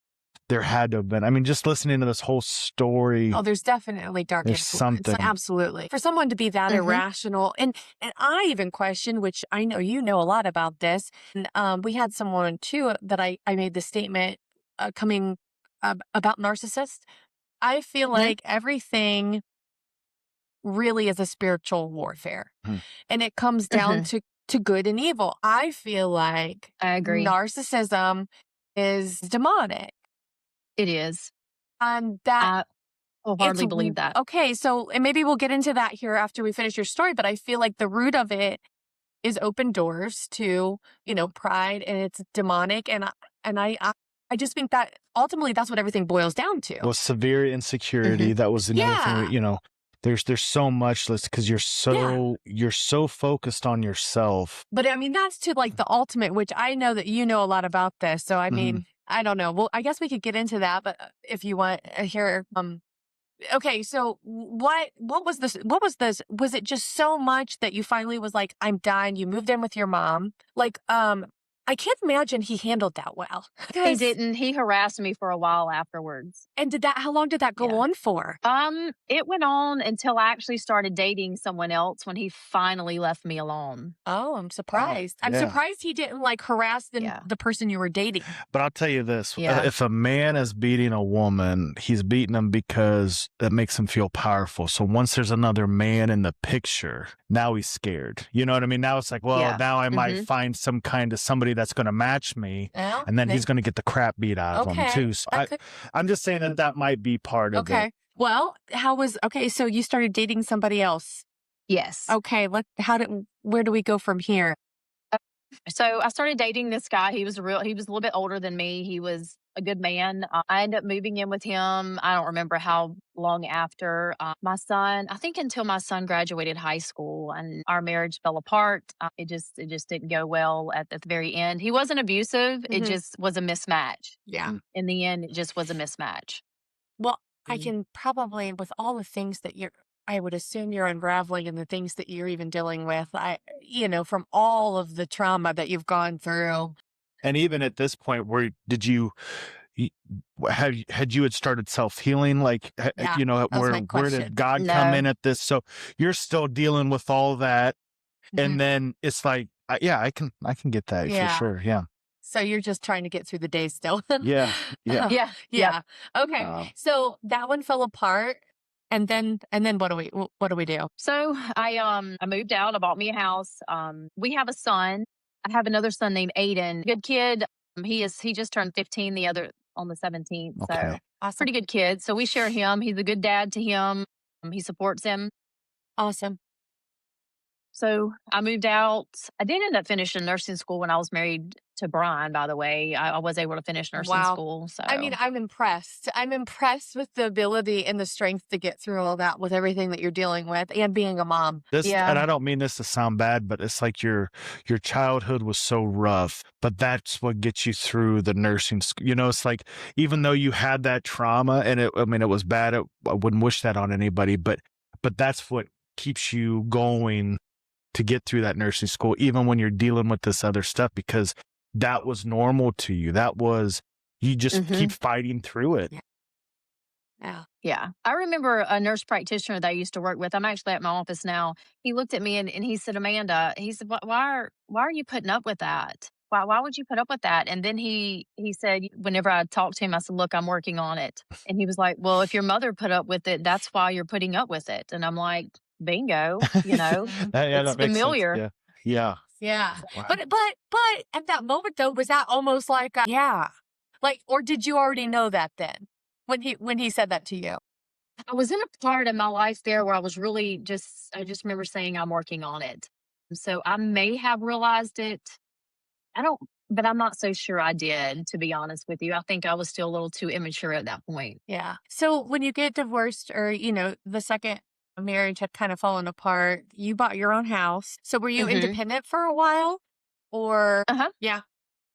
there had to have been. Just listening to this whole story. Oh, there's definitely dark There's influence. something. Absolutely. For someone to be that irrational. And I even question, which I know you know a lot about this. And we had someone too that I made the statement coming about narcissists. I feel like everything really is a spiritual warfare. And it comes down to good and evil. I feel like I agree. Narcissism is demonic. It is. And that I wholeheartedly believe that. Okay, so and maybe we'll get into that here after we finish your story, but I feel like the root of it is open doors to, pride, and it's demonic, and I just think that ultimately that's what everything boils down to. Well, severe insecurity. That was another thing. There's so much because you're so focused on yourself. But that's to like the ultimate, which I know that you know a lot about this. So I don't know. Well, I guess we could get into that, but if you want here, okay. So what was this? What was this? Was it just so much that you finally was like, I'm done? You moved in with your mom. Like, I can't imagine he handled that well. He didn't. He harassed me for a while afterwards. And how long did that go on for? It went on until I actually started dating someone else when he finally left me alone. Oh, I'm surprised. I'm yeah. surprised he didn't like harass the person you were dating. But I'll tell you this, Yeah. if a man is beating a woman, he's beating them because it makes him feel powerful. So once there's another man in the picture, now he's scared. You know what I mean? Now it's like, well, now I might find somebody that's going to match me, and then he's going to get the crap beat out of him too. So I'm just saying that might be part of it. Well, so you started dating somebody else. Yes. Okay. Where do we go from here? So I started dating this guy. He was a little bit older than me. He was a good man. I ended up moving in with him. I don't remember how long after. My son, I think until my son graduated high school, and our marriage fell apart. It just didn't go well at the very end. He wasn't abusive. It just was a mismatch. Yeah. In the end, it just was a mismatch. Well, I can probably, with all the things that I would assume you're unraveling and the things that you're even dealing with, from all of the trauma that you've gone through. And even at this point, where did you had started self-healing? Like, where did God come in at this? So you're still dealing with all that. And then it's like, I can get that for sure. Yeah. So you're just trying to get through the day still. Yeah. Okay. So that one fell apart. And then what do we do? So I moved out. I bought me a house. We have a son. I have another son named Aiden. Good kid. He just turned 15 on the 17th. Okay. So Awesome. Pretty good kid. So we share him. He's a good dad to him. He supports him. Awesome. So I moved out. I did end up finishing nursing school when I was married to Brian, by the way. I was able to finish nursing school. So I mean, I'm impressed. I'm impressed with the ability and the strength to get through all that with everything that you're dealing with and being a mom. And I don't mean this to sound bad, but it's like your childhood was so rough, but that's what gets you through the nursing school. It's like, even though you had that trauma and it was bad, I wouldn't wish that on anybody, but that's what keeps you going to get through that nursing school, even when you're dealing with this other stuff, because that was normal to you. You just keep fighting through it. Yeah. I remember a nurse practitioner that I used to work with. I'm actually at my office now. He looked at me and he said, Amanda, he said, why are you putting up with that? Why would you put up with that? And then he said, whenever I talked to him, I said, look, I'm working on it. And he was like, well, if your mother put up with it, that's why you're putting up with it. And I'm like, bingo, it's familiar. Yeah. Wow. But at that moment though, was that almost like, or did you already know that then when he said that to you? I was in a part of my life there where I was really I just remember saying I'm working on it. So I may have realized it. But I'm not so sure I did, to be honest with you. I think I was still a little too immature at that point. Yeah. So when you get divorced or, the second marriage had kind of fallen apart, you bought your own house. So were you independent for a while or? Yeah.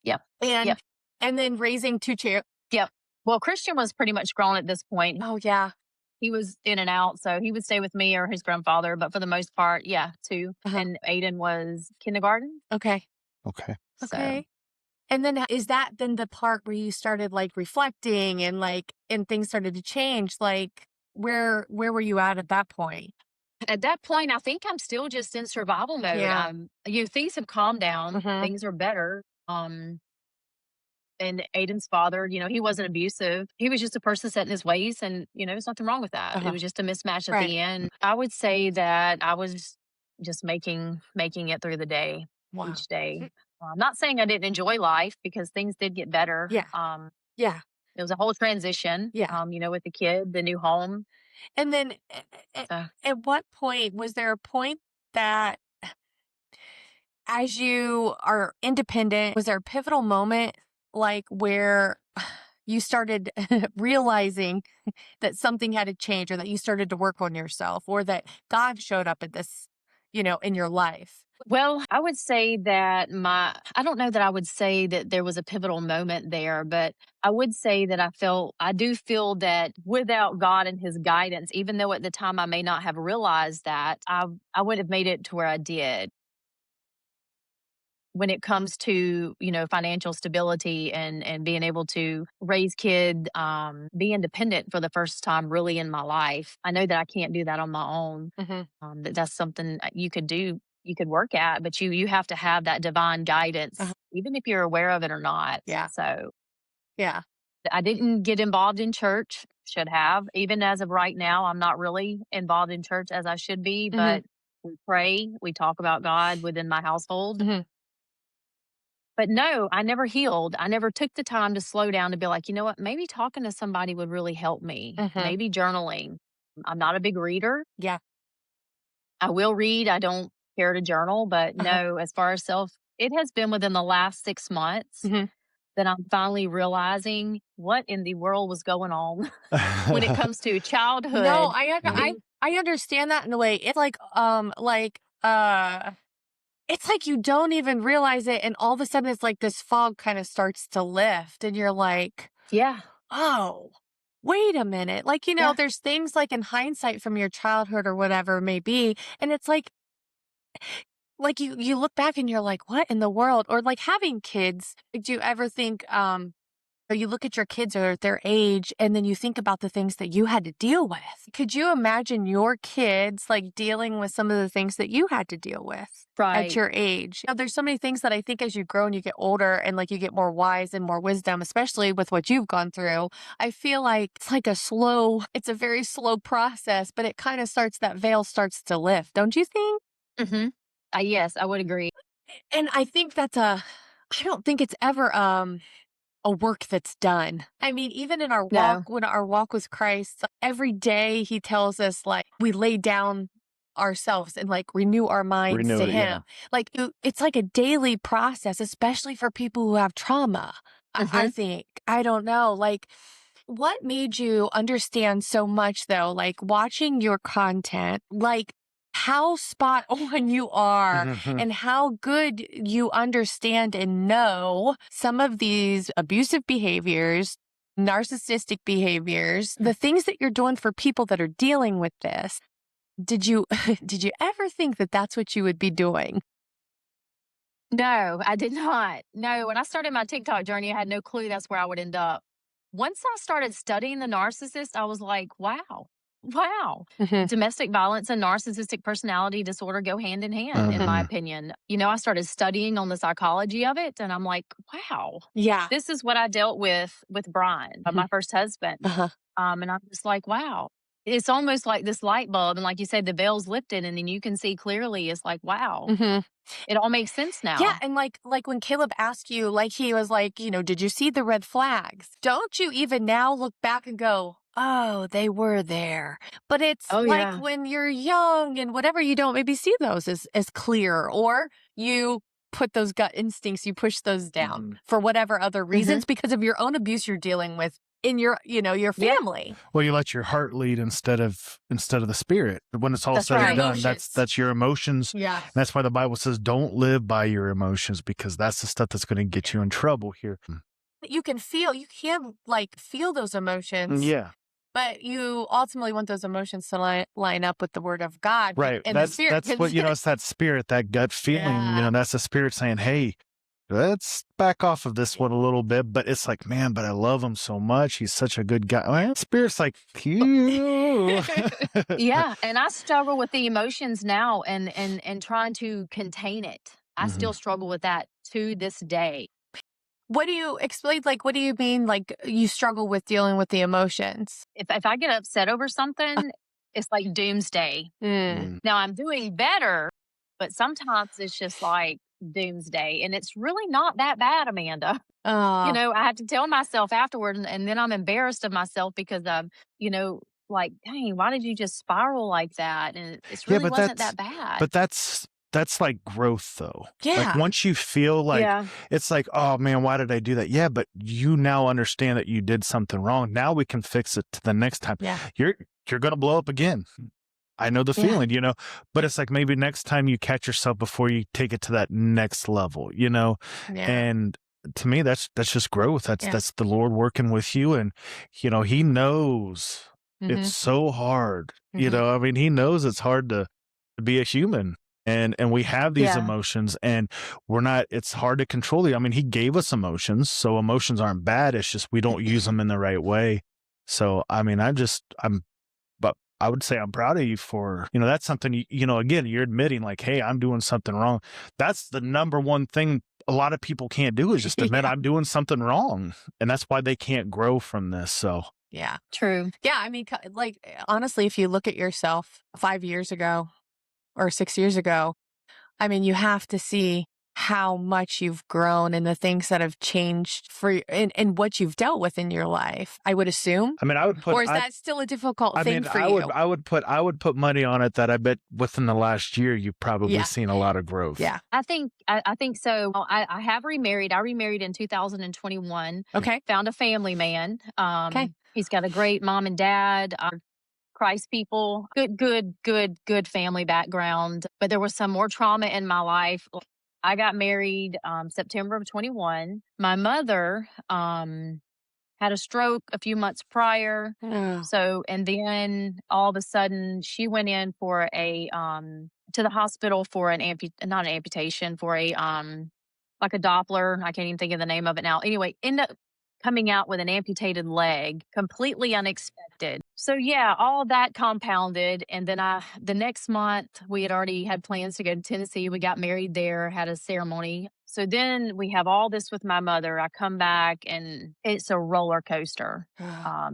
Yep. And then raising two children. Yep. Well, Christian was pretty much grown at this point. Oh, yeah. He was in and out, so he would stay with me or his grandfather. But for the most part, two. And Aiden was kindergarten. Okay. So. And then is that then the part where you started like reflecting and things started to change? Like where were you at that point? At that point, I think I'm still just in survival mode. Yeah. Things have calmed down. Things are better. And Aiden's father, he wasn't abusive. He was just a person set in his ways, and there's nothing wrong with that. It was just a mismatch at the end. I would say that I was just making it through the day each day. I'm not saying I didn't enjoy life because things did get better. Yeah. It was a whole transition. With the kid, the new home. And then at what point, was there a point that as you are independent, was there a pivotal moment like where you started realizing that something had to change or that you started to work on yourself or that God showed up at this, in your life? Well, I would say that I don't know that I would say that there was a pivotal moment there, but I would say that I do feel that without God and his guidance, even though at the time I may not have realized that, I would have made it to where I did. when it comes to, financial stability and being able to raise kid, be independent for the first time really in my life. I know that I can't do that on my own. That's something you could do, you could work at, but you have to have that divine guidance, even if you're aware of it or not. Yeah. So Yeah. I didn't get involved in church, should have. Even as of right now, I'm not really involved in church as I should be, but we pray, we talk about God within my household. But no, I never healed. I never took the time to slow down to be like, you know what, maybe talking to somebody would really help me. Maybe journaling. I'm not a big reader. Yeah. I will read. I don't care to journal, but no, as far as it has been within the last 6 months that I'm finally realizing what in the world was going on when it comes to childhood. No, I understand that in a way. It's it's like you don't even realize it, and all of a sudden it's like this fog kind of starts to lift, and you're like, yeah, oh, wait a minute. Like, there's things like in hindsight from your childhood or whatever it may be, and it's like you look back and you're like, what in the world? Or like having kids, do you ever think, or you look at your kids or their age, and then you think about the things that you had to deal with. Could you imagine your kids like dealing with some of the things that you had to deal with at your age? There's so many things that I think as you grow and you get older and like you get more wise and more wisdom, especially with what you've gone through, I feel like it's a very slow process, but it kind of that veil starts to lift. Don't you think? Yes, I would agree. And I think I don't think it's ever, a work that's done. I mean, even in our walk, when our walk with Christ, every day he tells us like we lay down ourselves and like renew our minds to him. Yeah. Like it's like a daily process, especially for people who have trauma. I think, I don't know, like what made you understand so much though, like watching your content, like how spot on you are and how good you understand and know some of these abusive behaviors, narcissistic behaviors, the things that you're doing for people that are dealing with this. Did you ever think that that's what you would be doing? No, I did not. No, when I started my TikTok journey, I had no clue that's where I would end up. Once I started studying the narcissist, I was like, wow. Domestic violence and narcissistic personality disorder go hand in hand, in my opinion. I started studying on the psychology of it, and I'm like, wow. Yeah. This is what I dealt with Brian, my first husband. And I'm just like, wow. It's almost like this light bulb. And like you said, the veil's lifted, and then you can see clearly. It's like, wow. It all makes sense now. Yeah, and like when Caleb asked you, like he was like, did you see the red flags? Don't you even now look back and go, oh, they were there. But it's when you're young and whatever, you don't maybe see those as clear, or you put those gut instincts, you push those down for whatever other reasons because of your own abuse you're dealing with in your family. Well, you let your heart lead instead of the spirit. When it's all said and done, that's your emotions. Yeah. And that's why the Bible says don't live by your emotions, because that's the stuff that's going to get you in trouble here. You can feel those emotions. Yeah. But you ultimately want those emotions to line up with the word of God. Right. And that's the spirit. That's what, it's that spirit, that gut feeling, that's the spirit saying, hey, let's back off of this one a little bit. But it's like, man, but I love him so much. He's such a good guy. Well, spirit's like, phew. Yeah. And I struggle with the emotions now and trying to contain it. I still struggle with that to this day. What do you explain? Like, what do you mean? Like, you struggle with dealing with the emotions? If I get upset over something, it's like doomsday. Now I'm doing better, but sometimes it's just like doomsday, and it's really not that bad, Amanda. I have to tell myself afterward, and then I'm embarrassed of myself because like, dang, why did you just spiral like that? And it really wasn't that bad. But that's like growth though. Yeah. Like once you feel like it's like, oh man, why did I do that? Yeah, but you now understand that you did something wrong. Now we can fix it to the next time. Yeah. You're going to blow up again. I know the feeling, but it's like maybe next time you catch yourself before you take it to that next level, and to me, that's just growth. That's the Lord working with you. And, he knows it's so hard, I mean, he knows it's hard to be a human. and we have these Yeah. emotions, and it's hard to control them. I mean, he gave us emotions, so emotions aren't bad. It's just we don't use them in the right way. So, I mean, but I would say I'm proud of you for, that's something, again, you're admitting like, hey, I'm doing something wrong. That's the number one thing a lot of people can't do, is just admit I'm doing something wrong. And that's why they can't grow from this. So, Yeah. True. Yeah. I mean, like, honestly, if you look at yourself 5 years ago or 6 years ago, I mean, you have to see how much you've grown and the things that have changed and what you've dealt with in your life, I would assume. I mean, or is that still a difficult thing for you? I would put money on it that I bet within the last year, you've probably seen a lot of growth. Yeah. I think so. I have remarried. I remarried in 2021. Okay. Found a family man. Okay. He's got a great mom and dad. Christ people, good family background. But there was some more trauma in my life. I got married September of 21. My mother had a stroke a few months prior. Oh. So, and then all of a sudden she went in for to the hospital for not an amputation, for like a Doppler. I can't even think of the name of it now. Anyway, ended up coming out with an amputated leg, completely unexpected. So yeah, all of that compounded. And then the next month, we had already had plans to go to Tennessee. We got married there, had a ceremony. So then we have all this with my mother. I come back and it's a roller coaster.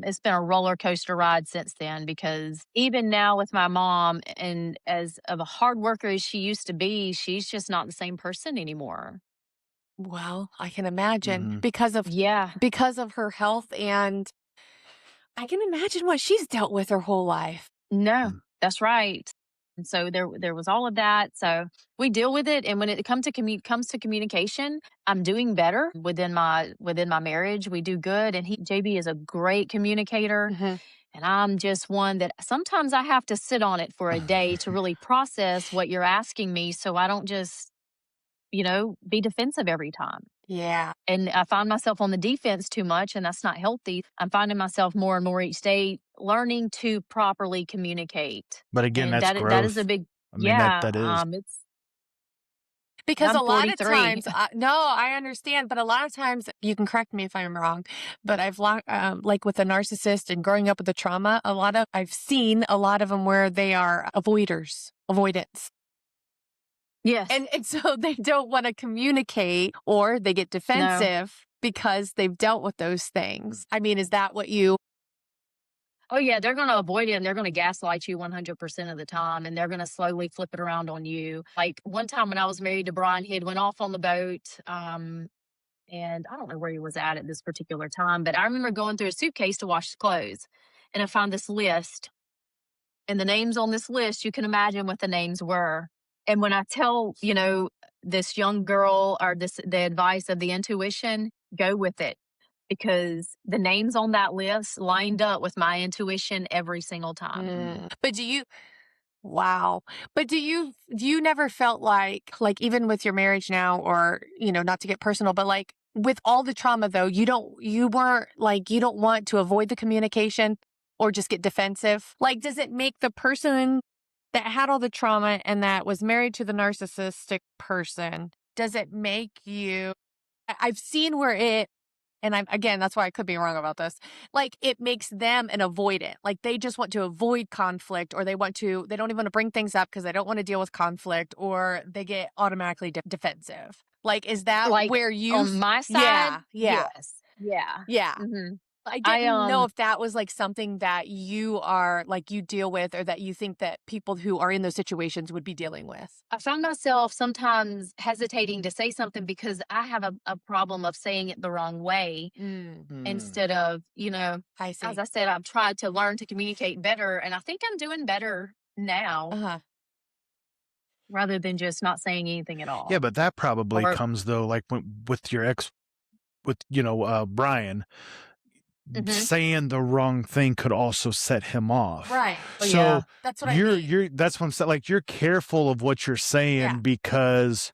It's been a roller coaster ride since then, because even now with my mom, and as of a hard worker as she used to be, she's just not the same person anymore. Well, I can imagine Mhm. because of her health, and I can imagine what she's dealt with her whole life. No, that's right. And so there was all of that. So we deal with it. And when it comes to communication, I'm doing better within my marriage. We do good. And JB is a great communicator. Mhm. And I'm just one that sometimes I have to sit on it for a day to really process what you're asking me, so I don't just, be defensive every time. Yeah. And I find myself on the defense too much, and that's not healthy. I'm finding myself more and more each day learning to properly communicate. But again, And that's that growth. is a big, I mean, that is. it's Because I'm a lot of 43. times, no, I understand, but a lot of times, you can correct me if I'm wrong, but like with a narcissist and growing up with the trauma, I've seen a lot of them where they are avoidance. Yes. And so they don't want to communicate, or they get defensive because they've dealt with those things. I mean, is that what you... Oh, yeah, they're going to avoid it, and they're going to gaslight you 100% of the time, and they're going to slowly flip it around on you. Like one time when I was married to Brian, he had went off on the boat, and I don't know where he was at this particular time, but I remember going through a suitcase to wash the clothes, and I found this list. And the names on this list, you can imagine what the names were. And when I tell, this young girl, or the advice of the intuition, go with it, because the names on that list lined up with my intuition every single time. But wow. But do you never felt like even with your marriage now, or, not to get personal, but like with all the trauma though, you don't want to avoid the communication or just get defensive? Like, does it make the person that had all the trauma and that was married to the narcissistic person, does it make you... I've seen where and again, that's why I could be wrong about this. Like, it makes them an avoidant. Like, they just want to avoid conflict, or they don't even want to bring things up because they don't want to deal with conflict, or they get automatically defensive. Like, is that Like where you... on my side? Yeah. Yes. Yeah. Yeah. Mhm. I didn't know if that was like something that you deal with, or that you think that people who are in those situations would be dealing with. I found myself sometimes hesitating to say something because I have a problem of saying it the wrong way, instead of, I see. as I said, I've tried to learn to communicate better, and I think I'm doing better now, rather than just not saying anything at all. Yeah, but that probably comes though, like with your ex, with Brian. Saying the wrong thing could also set him off. Right. So that's what I mean. That's what I'm saying. Like, you're careful of what you're saying because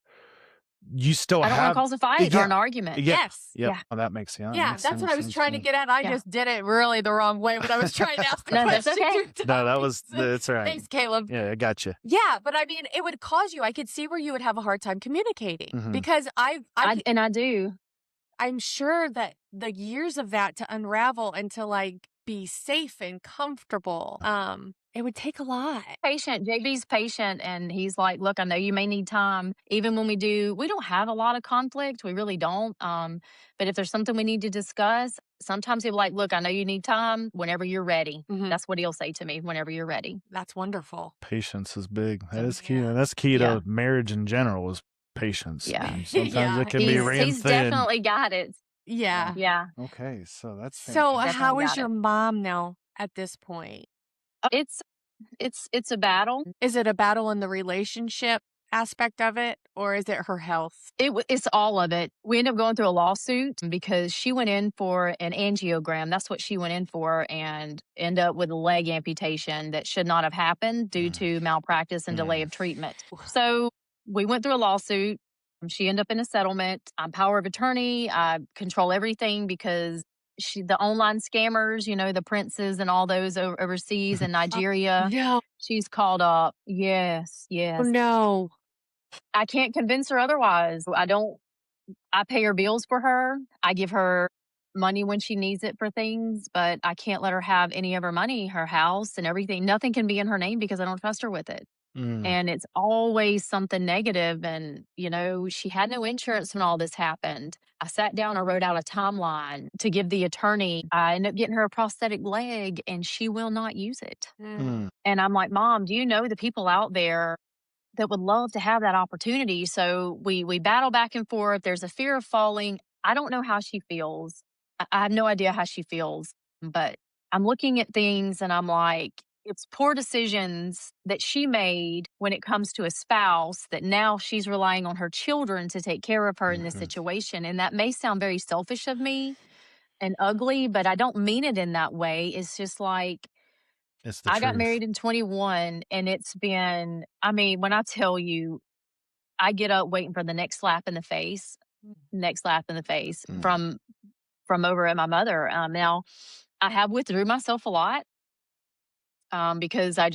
you still I don't want have to cause a fight or an argument. Yeah. Yes. Yep. Yeah. Oh, that makes sense. Yeah, that's what I was trying to get at. I Yeah. just did it really the wrong way, but I was trying to ask the No, that's question. okay. through No, Tommy's. that's all right. Thanks, Caleb. Yeah, I got you. Yeah, but I mean, it would cause you. I could see where you would have a hard time communicating Mhm. because I do. I'm sure that the years of that to unravel and to like be safe and comfortable, it would take a lot. Patient. JB's patient, and he's like, look, I know you may need time. Even when we don't have a lot of conflict. We really don't. But if there's something we need to discuss, sometimes he'll be like, look, I know you need time whenever you're ready. Mhm. That's what he'll say to me, whenever you're ready. That's wonderful. Patience is big. That So, is key. yeah. And that's key Yeah. to marriage in general is patience. Yeah. And sometimes Yeah. it can be ran He's thin. definitely got it. Yeah. Yeah. Okay, so that's So fantastic. how Definitely is got your it. mom now at this point? It's a battle. Is it a battle in the relationship aspect of it, or is it her health? It's all of it. We ended up going through a lawsuit because she went in for an angiogram. That's what she went in for, and ended up with a leg amputation that should not have happened due to malpractice and delay of treatment. So we went through a lawsuit. She ended up in a settlement. I'm power of attorney. I control everything because the online scammers, the princes and all those overseas in Nigeria, No. she's called up. Yes, Oh, yes. no. I can't convince her otherwise. I pay her bills for her. I give her money when she needs it for things, but I can't let her have any of her money, her house and everything. Nothing can be in her name because I don't trust her with it. And it's always something negative. And, she had no insurance when all this happened. I sat down and wrote out a timeline to give the attorney. I ended up getting her a prosthetic leg and she will not use it. Mm. And I'm like, Mom, do you know the people out there that would love to have that opportunity? So we battle back and forth. There's a fear of falling. I don't know how she feels. I have no idea how she feels, but I'm looking at things and I'm like, it's poor decisions that she made when it comes to a spouse that now she's relying on her children to take care of her in this situation. And that may sound very selfish of me and ugly, but I don't mean it in that way. It's just like, It's the I got truth. married in 21 and it's been, when I tell you, I get up waiting for the next slap in the face from over at my mother. Now I have withdrew myself a lot because I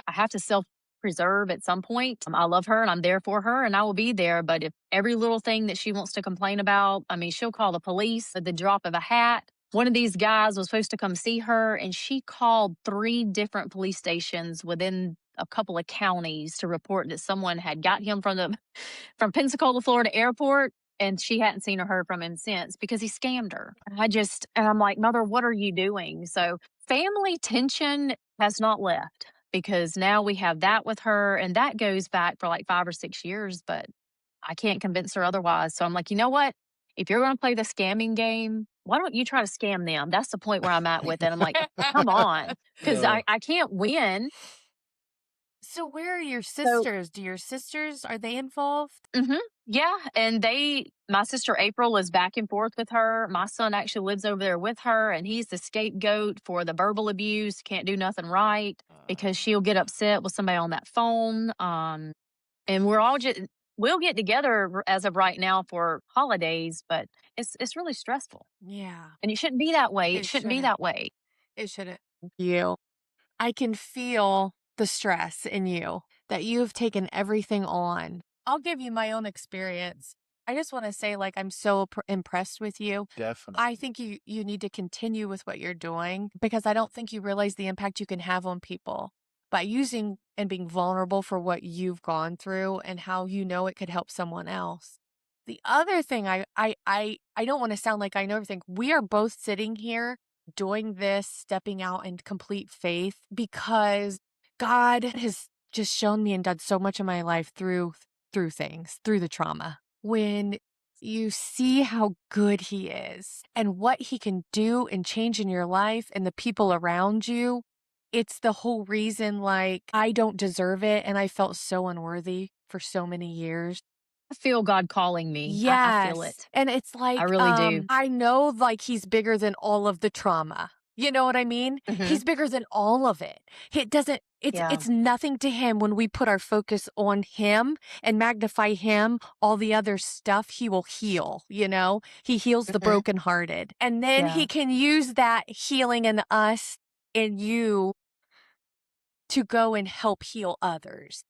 have to self-preserve at some point. I love her and I'm there for her and I will be there. But if every little thing that she wants to complain about, she'll call the police at the drop of a hat. One of these guys was supposed to come see her and she called 3 different police stations within a couple of counties to report that someone had got him from Pensacola, Florida airport, and she hadn't seen or heard from him since because he scammed her. And I'm like, Mother, what are you doing? So family tension has not left because now we have that with her, and that goes back for like 5 or 6 years, but I can't convince her otherwise. So I'm like, you know what? If you're going to play the scamming game, why don't you try to scam them? That's the point where I'm at with it. I'm like, come on, because I can't win. So where are your sisters? Are they involved? Yeah. And my sister April is back and forth with her. My son actually lives over there with her, and he's the scapegoat for the verbal abuse. Can't do nothing right because she'll get upset with somebody on that phone. And we'll get together as of right now for holidays, but it's really stressful. Yeah. And it shouldn't be that way. It It shouldn't be shouldn't. that way. It shouldn't. I can feel the stress in you that you've taken everything on. I'll give you my own experience. I just want to say, I'm so impressed with you. Definitely. I think you need to continue with what you're doing because I don't think you realize the impact you can have on people by using and being vulnerable for what you've gone through and how it could help someone else. The other thing, I don't want to sound like I know everything. We are both sitting here doing this, stepping out in complete faith because God has just shown me and done so much in my life through things, through the trauma. When you see how good He is and what He can do and change in your life and the people around you, it's the whole reason I don't deserve it and I felt so unworthy for so many years. I feel God calling me. Yes. I feel it. And it's I really do. I know He's bigger than all of the trauma. You know what I mean? Mhm. He's bigger than all of it. It doesn't Yeah. it's nothing to him when we put our focus on him and magnify him, all the other stuff he will heal, you know? He heals the Mhm. brokenhearted. And then Yeah. he can use that healing in us and you to go and help heal others.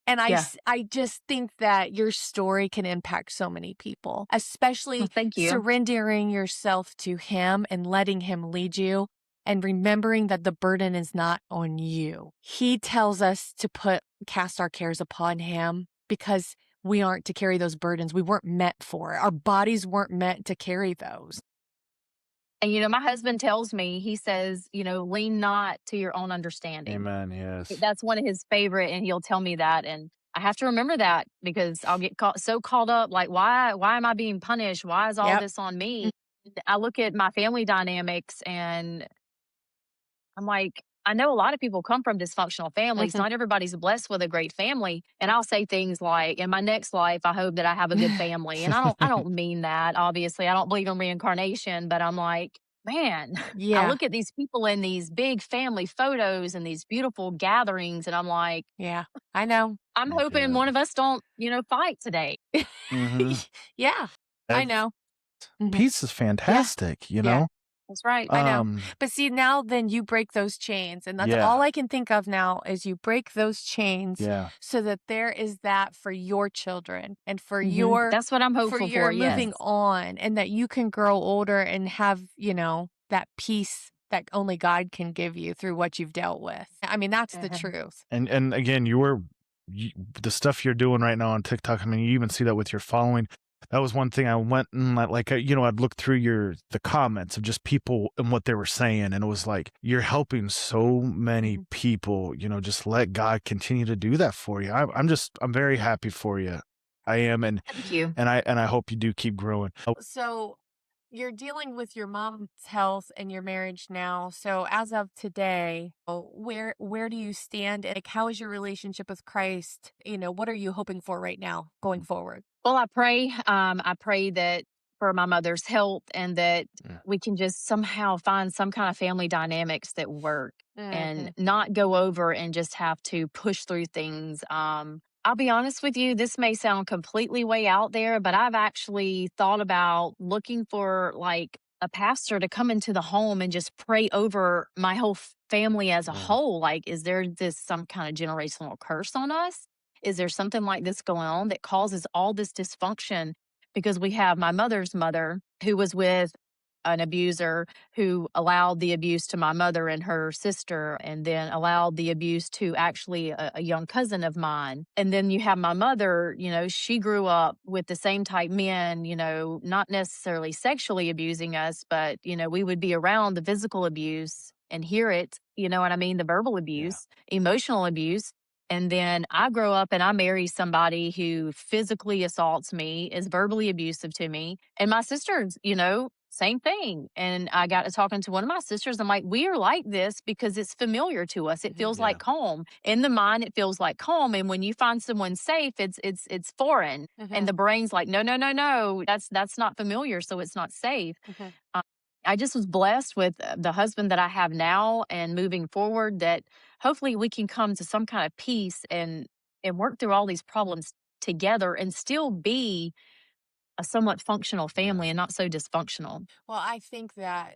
And Yeah. I just think that your story can impact so many people, Well, especially thank you. surrendering yourself to him and letting him lead you and remembering that the burden is not on you. He tells us to cast our cares upon him because we aren't to carry those burdens. We weren't meant for it. Our bodies weren't meant to carry those. And, my husband tells me, he says, lean not to your own understanding. Amen. Yes. That's one of his favorite, and he'll tell me that. And I have to remember that because I'll get so caught up, like, why am I being punished? Why is all Yep. this on me? I look at my family dynamics and I'm like, I know a lot of people come from dysfunctional families. Not everybody's blessed with a great family. And I'll say things like, in my next life, I hope that I have a good family. And I don't mean that. Obviously, I don't believe in reincarnation, but I'm like, man, I Yeah. look at these people in these big family photos and these beautiful gatherings, and I'm like, Yeah. I know. I'm hoping Yeah. one of us don't, fight today. Mhm. Yeah. I know. Mhm. Peace is fantastic, you Yeah. know? That's right. I know. But see, now then you break those chains. And that's all Yeah. I can think of now is you break those chains Yeah. so that there is that for your children and for Mhm. That's what I'm for hopeful your for. Yes. moving on and that you can grow older and have, that peace that only God can give you through what you've dealt with. I mean, that's the Mhm. truth. And again, the stuff you're doing right now on TikTok, I mean, you even see that with your following. That was one thing I went and I'd look through the comments of just people and what they were saying, and it was like, you're helping so many people, just let God continue to do that for you. I'm very happy for you. I am, and Thank you. I hope you do keep growing. So you're dealing with your mom's health and your marriage now. So as of today, where do you stand? And like, how is your relationship with Christ? What are you hoping for right now going forward? Well, I pray that for my mother's health and that Yeah. we can just somehow find some kind of family dynamics that work and Mhm. not go over and just have to push through things. I'll be honest with you, this may sound completely way out there, but I've actually thought about looking for like a pastor to come into the home and just pray over my whole family as a Yeah. whole. Like, is there some kind of generational curse on us? Is there something like this going on that causes all this dysfunction? Because we have my mother's mother who was with an abuser who allowed the abuse to my mother and her sister, and then allowed the abuse to actually a young cousin of mine. And then you have my mother, she grew up with the same type men, not necessarily sexually abusing us, but, we would be around the physical abuse and hear it, you know what I mean? The verbal abuse, emotional abuse. And then I grow up and I marry somebody who physically assaults me, is verbally abusive to me. And my sisters, same thing. And I got to talking to one of my sisters. I'm like, we are like this because it's familiar to us. It feels like home. In the mind, it feels like home. And when you find someone safe, it's foreign. And the brain's like, no, no, no, no. That's not familiar, so it's not safe. I just was blessed with the husband that I have now and moving forward that hopefully we can come to some kind of peace and work through all these problems together and still be a somewhat functional family and not so dysfunctional. Well, I think that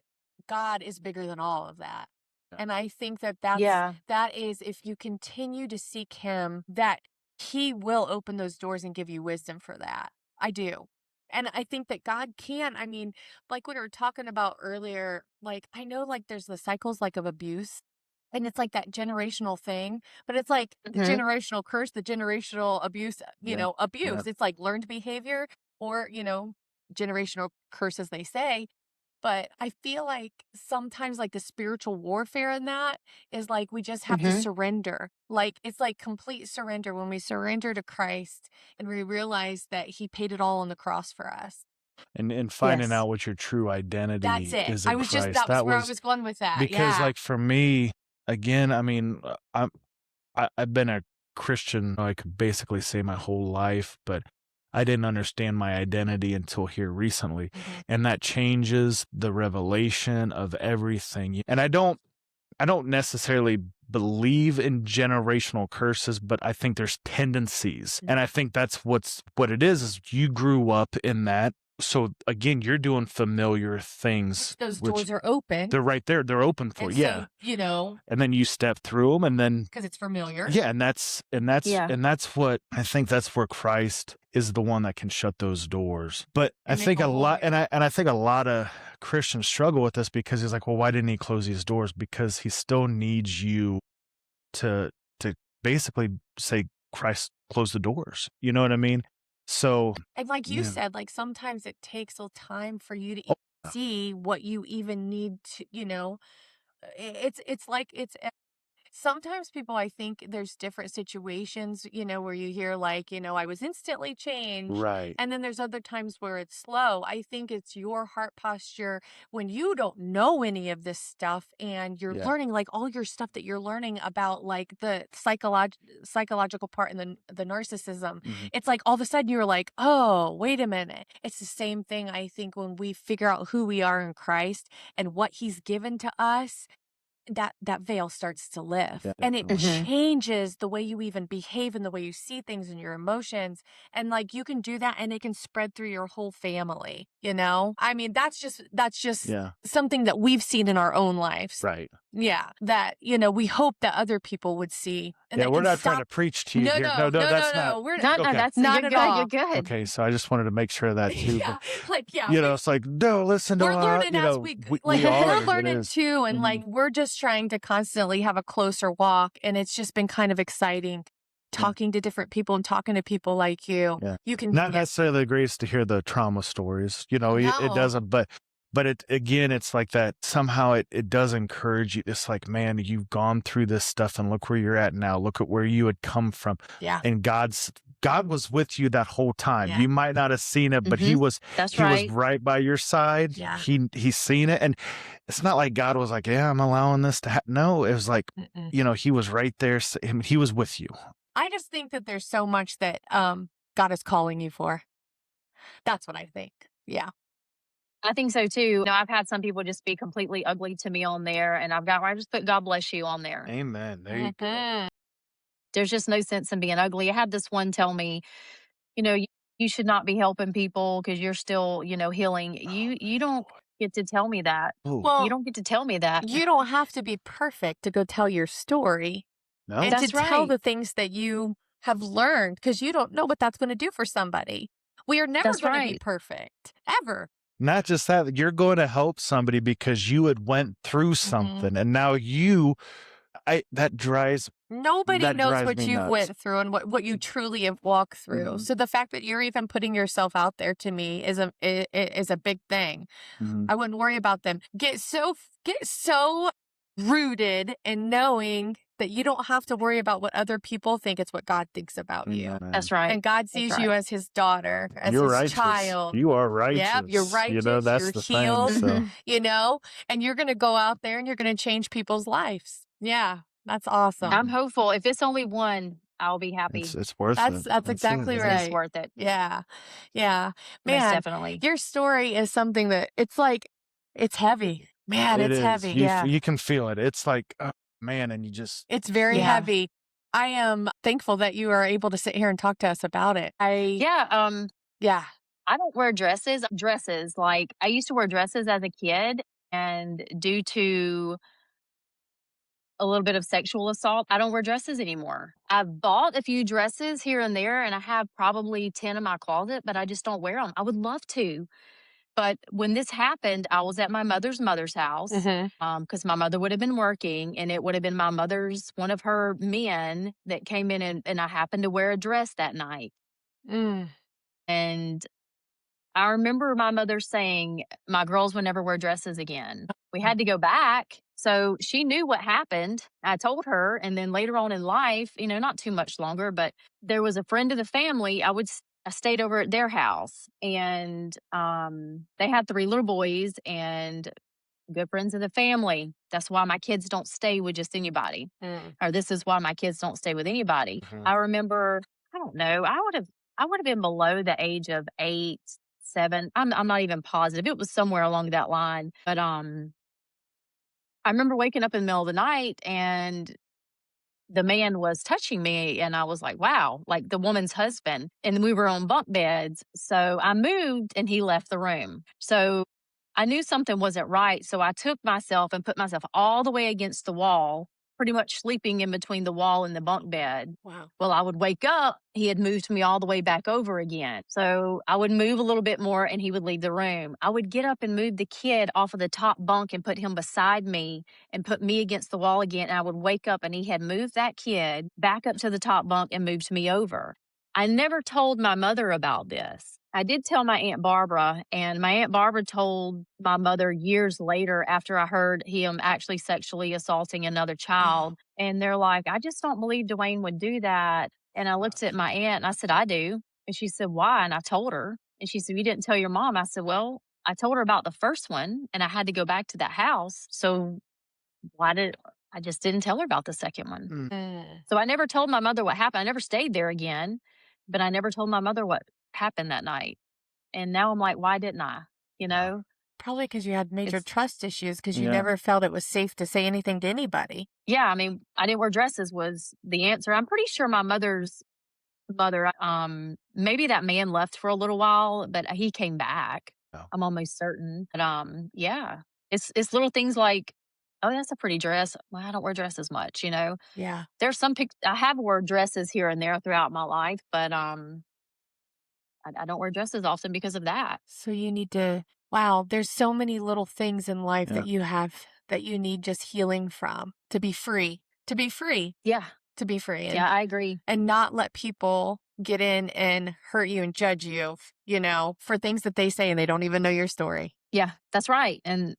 God is bigger than all of that. Yeah. And I think that Yeah. that is if you continue to seek him, that he will open those doors and give you wisdom for that. I do. And I think that God can. I mean, like we were talking about earlier, like I know like there's the cycles like of abuse and it's like that generational thing, but it's like the Hmm. generational curse, the generational abuse, abuse. It's like learned behavior or, generational curse, as they say. But I feel like sometimes, like the spiritual warfare in that is like we just have to Hmm. surrender. Like it's like complete surrender when we surrender to Christ and we realize that He paid it all on the cross for us. And finding Yes. out what your true That's identity it. is in Christ. That was That where I was was going with that. because, Yeah. like, for me, again, I mean, I've been a Christian, I could basically say my whole life, but I didn't understand my identity until here recently. Mm-hmm. And that changes the revelation of everything. And I don't necessarily believe in generational curses, but I think there's tendencies. And I think that's what it is you grew up in that. So again, you're doing familiar things. Those doors are open. They're right there. They're open for and you. So, you know, and then you step through them, and then because it's familiar. Yeah, and that's what I think. That's where Christ is the one that can shut those doors. But I think a lot, and I think a lot of Christians struggle with this because he's like, well, why didn't he close these doors? Because he still needs you to basically say, Christ, close the doors. You know what I mean? So, and like you said, like sometimes it takes a time for you to see what you even need to, you know, it's like sometimes people, I think there's different situations, you know, where you hear like, you know, I was instantly changed. Right. And then there's other times where it's slow. I think it's your heart posture when you don't know any of this stuff and you're learning like all your stuff that you're learning about like the psychological part and the narcissism. Mhm. It's like all of a sudden you're like, oh, wait a minute. It's the same thing, I think, when we figure out who we are in Christ and what he's given to us. That veil starts to lift and it changes the way you even behave and the way you see things and your emotions. And like you can do that and it can spread through your whole family, you know? I mean, that's just something that we've seen in our own lives. Right. Yeah. That, you know, we hope that other people would see. And we're not trying to preach to you here. No, that's not. We're No, that's not you're at all. You're good. Okay, so I just wanted to make sure of that too. You know, it's like, no, listen to we're learning as we are. We're learning too, and like we're just trying to constantly have a closer walk, and it's just been kind of exciting talking to different people and talking to people like you. Yeah. You can not necessarily the greatest to hear the trauma stories, you know, it doesn't, but it again, it's like that somehow it does encourage you. It's like, man, you've gone through this stuff and look where you're at now. Look at where you had come from. Yeah. And God was with you that whole time. Yeah. You might not have seen it, but he was was right by your side. Yeah. He's seen it. And it's not like God was like, yeah, I'm allowing this to happen. No, it was like, you know, he was right there. He was with you. I just think that there's so much that God is calling you for. That's what I think. Yeah. I think so too. You know, I've had some people just be completely ugly to me on there, and I just put God bless you on there. Amen. There you go. There's just no sense in being ugly. I had this one tell me, you know, you should not be helping people because you're still, you know, healing. You don't get to tell me that. Well, you don't get to tell me that. You don't have to be perfect to go tell your story. No. And to tell the things that you have learned, because you don't know what that's going to do for somebody. We are never going to be perfect, ever. Not just that, you're going to help somebody because you had went through something, and now that drives. Nobody knows what you've went through and what you truly have walked through. So the fact that you're even putting yourself out there to me is a big thing. I wouldn't worry about them. Get so rooted in knowing that you don't have to worry about what other people think. It's what God thinks about you. That's right. And God sees you as his daughter, as you're his righteous. child. You are righteous. Yep, you're righteous. You know, that's you're the healed. Thing, so. You know, and you're going to go out there and you're going to change people's lives. Yeah, that's awesome. I'm hopeful. If it's only one, I'll be happy. It's worth it. That's exactly right. It's worth it. Yeah. Yeah. Man, Man, definitely. Your story is something that it's like, it's heavy. Man, it's heavy. You can feel it. It's like, man, and you just. It's very heavy. I am thankful that you are able to sit here and talk to us about it. Yeah. I don't wear dresses. Like I used to wear dresses as a kid, and due to a little bit of sexual assault, I don't wear dresses anymore. I've bought a few dresses here and there, and I have probably 10 in my closet, but I just don't wear them. I would love to. But when this happened, I was at my mother's house because my mother would have been working, and it would have been my mother's, one of her men that came in, and I happened to wear a dress that night. And I remember my mother saying, my girls would never wear dresses again. We had to go back. So she knew what happened. I told her. And then later on in life, you know, not too much longer, but there was a friend of the family. I stayed over at their house, and they had 3 little boys and good friends of the family. That's why my kids don't stay with just anybody. Or this is why my kids don't stay with anybody. I remember, I don't know, I would have I would have been below the age of 8, 7. I'm not even positive. It was somewhere along that line. But I remember waking up in the middle of the night and the man was touching me, and I was like, wow, like the woman's husband. And we were on bunk beds. So I moved and he left the room. So I knew something wasn't right. So I took myself and put myself all the way against the wall, pretty much sleeping in between the wall and the bunk bed. Wow. Well, I would wake up, he had moved me all the way back over again. So I would move a little bit more and he would leave the room. I would get up and move the kid off of the top bunk and put him beside me and put me against the wall again. And I would wake up and he had moved that kid back up to the top bunk and moved me over. I never told my mother about this. I did tell my Aunt Barbara, and my Aunt Barbara told my mother years later after I heard him actually sexually assaulting another child. And they're like, I just don't believe Dwayne would do that. And I looked at my aunt and I said, I do. And she said, why? And I told her. And she said, you didn't tell your mom. I said, well, I told her about the first one and I had to go back to that house. So I just didn't tell her about the second one. So I never told my mother what happened. I never stayed there again, but I never told my mother what happened that night. And now I'm like, why didn't I? You know? Probably because you had major It's- trust issues because you Yeah. never felt it was safe to say anything to anybody. Yeah, I mean, I didn't wear dresses was the answer. I'm pretty sure my mother's mother, maybe that man left for a little while, but he came back. Oh. I'm almost certain. But yeah, it's little things like, oh, that's a pretty dress. Well, I don't wear dresses much, you know. Yeah. There's some I have wore dresses here and there throughout my life, but I don't wear dresses often because of that. So you need to, wow, there's so many little things in life Yeah. that you have that you need just healing from to be free, to be free, Yeah, to be free. And, yeah, I agree. and not let people get in and hurt you and judge you, you know, for things that they say and they don't even know your story. Yeah, that's right. And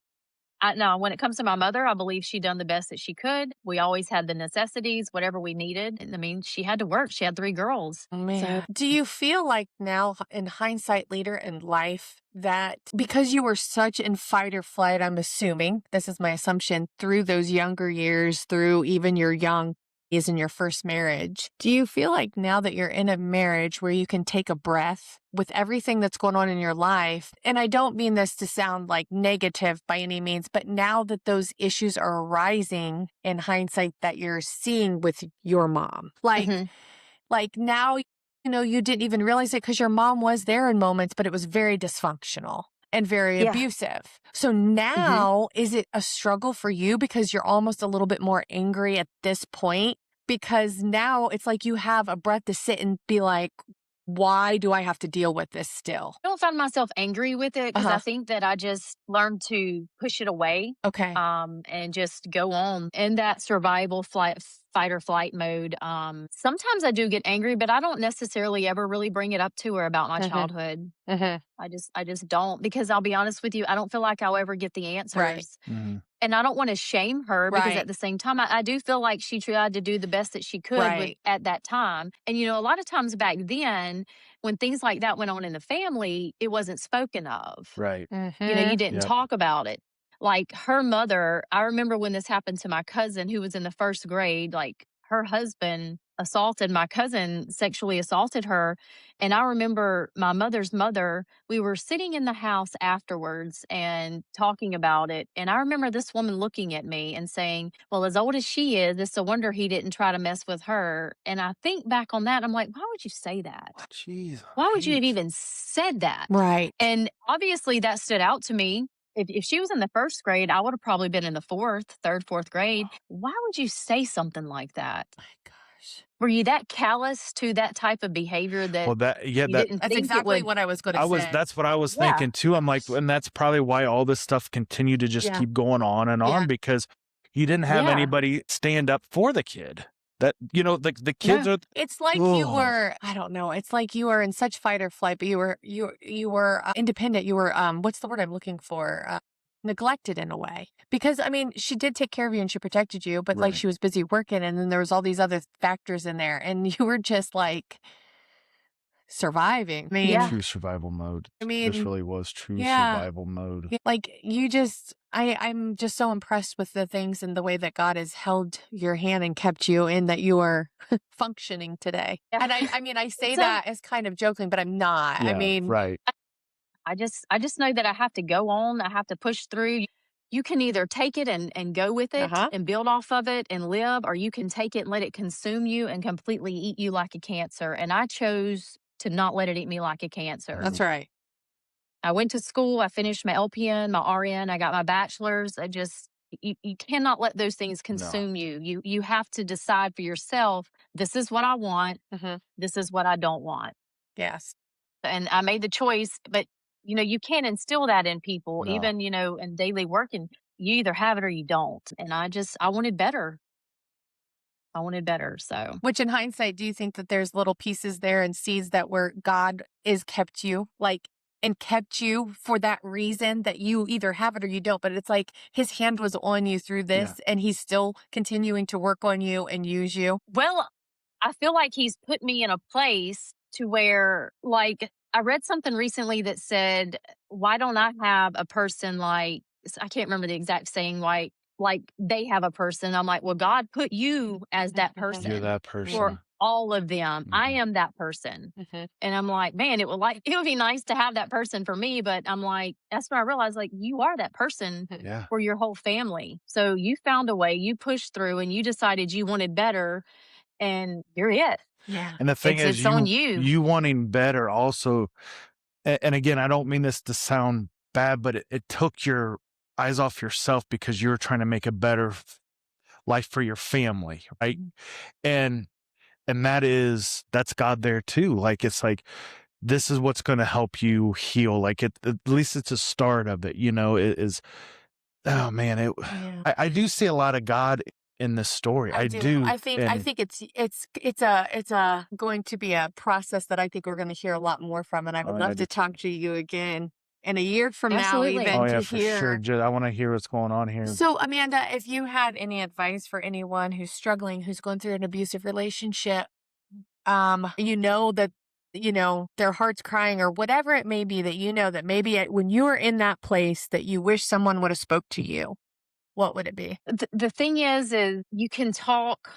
no, when it comes to my mother, I believe she done the best that she could. We always had the necessities, whatever we needed. And I mean, she had to work. She had 3 girls. Oh, man. Do you feel like now, in hindsight, later in life, that because you were such in fight or flight, I'm assuming, this is my assumption, through those younger years, through even your young years in your first marriage, do you feel like now that you're in a marriage where you can take a breath with everything that's going on in your life? And I don't mean this to sound like negative by any means, but now that those issues are arising in hindsight that you're seeing with your mom, Mhm. like now, you know, you didn't even realize it because your mom was there in moments, but it was very dysfunctional and very Yeah. abusive. So now, is it a struggle for you because you're almost a little bit more angry at this point? Because now it's like you have a breath to sit and be like, why do I have to deal with this still? I don't find myself angry with it because I Uh-huh. think that I just learned to push it away Okay. and just go on in that survival fight or flight mode. Sometimes I do get angry, but I don't necessarily ever really bring it up to her about my Mhm. childhood. Mhm. I just don't, because I'll be honest with you, I don't feel like I'll ever get the answers. Mhm. And I don't want to shame her because Right. at the same time, I do feel like she tried to do the best that she could Right. at that time. And, you know, a lot of times back then, when things like that went on in the family, it wasn't spoken of. Right. You know, Mhm. you didn't Yep. talk about it. Like her mother, I remember when this happened to my cousin who was in the first grade, like her husband assaulted my cousin, sexually assaulted her. And I remember my mother's mother, we were sitting in the house afterwards and talking about it. And I remember this woman looking at me and saying, well, as old as she is, it's a wonder he didn't try to mess with her. And I think back on that, I'm like, why would you say that? Jeez. Why would you have even said that? Right. And obviously that stood out to me. If she was in the first grade, I would have probably been in the third, fourth grade. Why would you say something like that? My gosh. Were you that callous to that type of behavior that Well, that you didn't That's think exactly it would? what I was going to say. that's what I was Yeah. thinking too. I'm like, and that's probably why all this stuff continued to just Yeah. keep going on and on, Yeah. because you didn't have Yeah. anybody stand up for the kid. That, you know, the kids are, It's like you Ugh. were, I don't know. It's like you were in such fight or flight, but you were independent. You were, what's the word I'm looking for? Neglected in a way. Because, I mean, she did take care of you and she protected you, but like Right. she was busy working and then there was all these other factors in there and you were just like surviving. I Yeah. mean, True survival mode. I This mean, really was true yeah. survival mode. Like you just, I'm just so impressed with the things and the way that God has held your hand and kept you and that you are functioning today. Yeah. And I mean, I say So- that as kind of joking, but I'm not. I Yeah, mean, right. I just know that I have to go on. I have to push through. You can either take it and go with it Uh-huh. and build off of it and live, or you can take it and let it consume you and completely eat you like a cancer. And I chose to not let it eat me like a cancer. That's right. I went to school. I finished my LPN, my RN. I got my bachelor's. You cannot let those things consume you. You have to decide for yourself. This is what I want. Mhm. This is what I don't want. Yes. And I made the choice, but you can't instill that in people, No. even, in daily work, and you either have it or you don't. And I wanted better. I wanted better. So Which in hindsight, do you think that there's little pieces there and seeds that where God is kept you, like, and kept you for that reason that you either have it or you don't, but it's like his hand was on you through this and he's still continuing to work on you and use you? well, I feel like he's put me in a place to where, like, I read something recently that said, why don't I have a person I can't remember the exact saying, like they have a person. I'm like, well, God put you as that You're person that for person. all of them. I Mhm. am that person. Mhm. And I'm like, man, it would be nice to have that person for me. But I'm like, that's when I realized, like, you are that person Yeah. for your whole family. So you found a way, you pushed through, and you decided you wanted better, and you're it. Yeah. And the thing is, It's on you. you wanting better also, and again, I don't mean this to sound bad, but it took your eyes off yourself because you're trying to make a better life for your family, right? And that's God there too. Like, it's like, this is what's going to help you heal. Like, at least it's a start of it, it is. Oh man, Yeah. I do see a lot of God in this story. I do. I think and it's a going to be a process that I think we're going to hear a lot more from, and I would I love do to talk to you again in a year from now, Absolutely. even Oh yeah, to for hear. sure. I want to hear what's going on here. So, Amanda, if you had any advice for anyone who's struggling, who's going through an abusive relationship, that their heart's crying or whatever it may be, that maybe when you were in that place that you wish someone would have spoke to you, what would it be? The thing is you can talk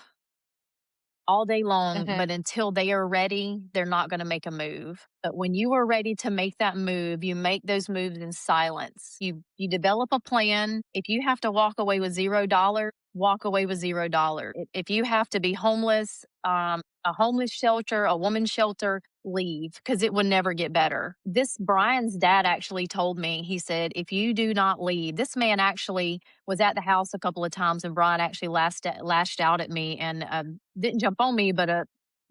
all day long, Mhm. but until they are ready, they're not going to make a move. But when you are ready to make that move, you make those moves in silence. You develop a plan. If you have to walk away with $0, walk away with $0. If you have to be homeless, a homeless shelter, a woman's shelter, leave, because it would never get better. Brian's dad actually told me, he said, if you do not leave, this man actually was at the house a couple of times, and Brian actually lashed out at me and didn't jump on me, but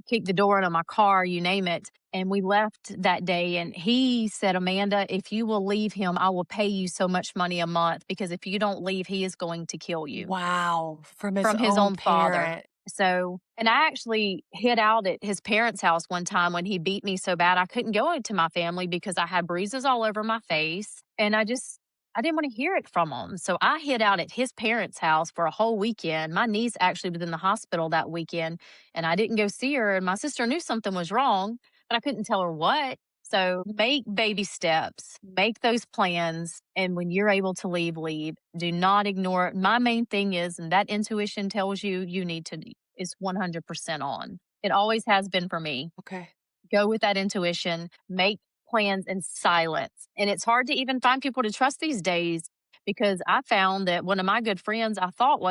kicked the door out of my car, you name it. And we left that day. And he said, Amanda, if you will leave him, I will pay you so much money a month, because if you don't leave, he is going to kill you. Wow, from his Own father. parent. So, and I actually hid out at his parents' house one time when he beat me so bad I couldn't go into my family because I had bruises all over my face, and I didn't want to hear it from him. So I hid out at his parents' house for a whole weekend. My niece actually was in the hospital that weekend, and I didn't go see her, and my sister knew something was wrong, but I couldn't tell her what. So make baby steps, make those plans. And when you're able to leave, leave. Do not ignore it. My main thing is, and that intuition tells you is 100% on. It always has been for me. Okay. Go with that intuition, make plans in silence. And it's hard to even find people to trust these days, because I found that one of my good friends,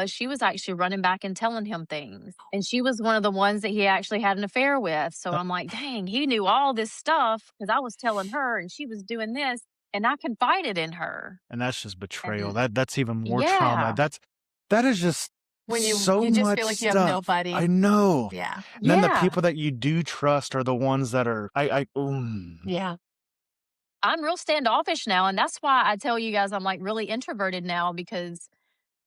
she was actually running back and telling him things. And she was one of the ones that he actually had an affair with. So I'm like, dang, he knew all this stuff because I was telling her and she was doing this, and I confided in her. And that's just betrayal. And That's even more yeah. trauma. That is just When you so just much feel like you have stuff. nobody. I know. Yeah. And then the Yeah. people that you do trust are the ones that are Yeah. I'm real standoffish now. And that's why I tell you guys I'm like really introverted now, because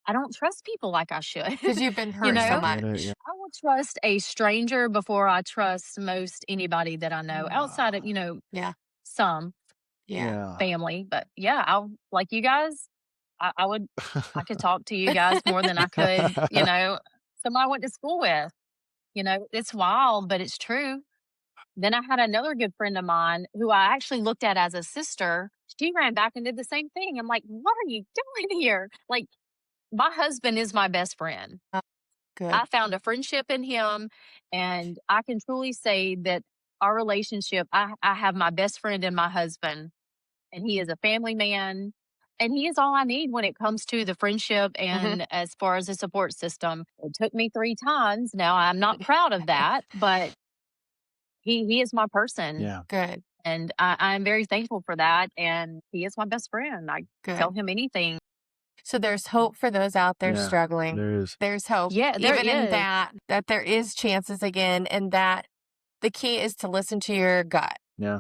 I don't trust people like I should. Because you've been hurt so know? much. Yeah. I will trust a stranger before I trust most anybody that I know, outside of, Yeah. some Yeah. family. But yeah, I'll, like you guys, I could talk to you guys more than I could, somebody I went to school with. It's wild, but it's true. Then I had another good friend of mine who I actually looked at as a sister. She ran back and did the same thing. I'm like, what are you doing here? Like, my husband is my best friend. Good. I found a friendship in him, and I can truly say that our relationship, I have my best friend in my husband, and he is a family man, and he is all I need when it comes to the friendship and as far as the support system. It took me 3 times. Now I'm not proud of that, but he is my person. Yeah. Good. And I'm very thankful for that. And he is my best friend. I tell him anything. So there's hope for those out there struggling. There is. There's hope. Yeah, there even in is. that there is chances again, and that the key is to listen to your gut. Yeah.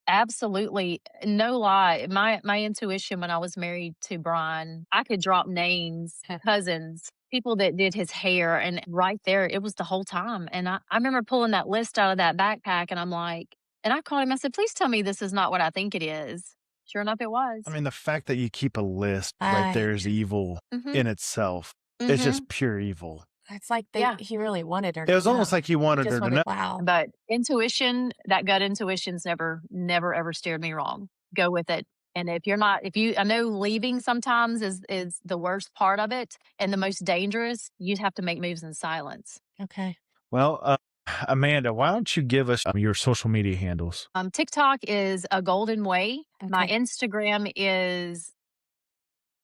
Absolutely. No lie. My intuition when I was married to Brian, I could drop names, cousins, people that did his hair, and right there, it was the whole time. And I remember pulling that list out of that backpack, and I'm like, and I called him, I said, please tell me this is not what I think it is. Sure enough, it was. I mean, the fact that you keep a list right there is evil in itself. It's just pure evil. It's like he really wanted her. It was almost like he wanted her to know. Wow. But intuition, that gut intuition's never ever steered me wrong. Go with it. And I know leaving sometimes is the worst part of it and the most dangerous. You'd have to make moves in silence. Okay. Well, Amanda, why don't you give us your social media handles? TikTok is A Golden Way. Okay. My Instagram is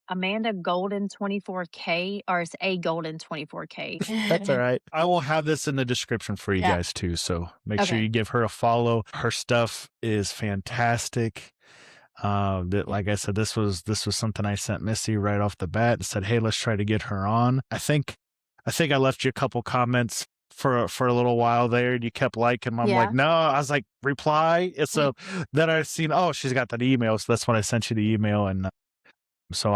Amanda Golden 24K, or it's A Golden 24K. That's all right. I will have this in the description for you guys too. So make sure you give her a follow. Her stuff is fantastic. Like I said, this was something I sent Missy right off the bat and said, hey, let's try to get her on. I think I left you a couple comments for a little while there, and you kept liking them. I'm like, no. I was like, reply. And so then I've seen, oh, she's got that email. So that's when I sent you the email. And so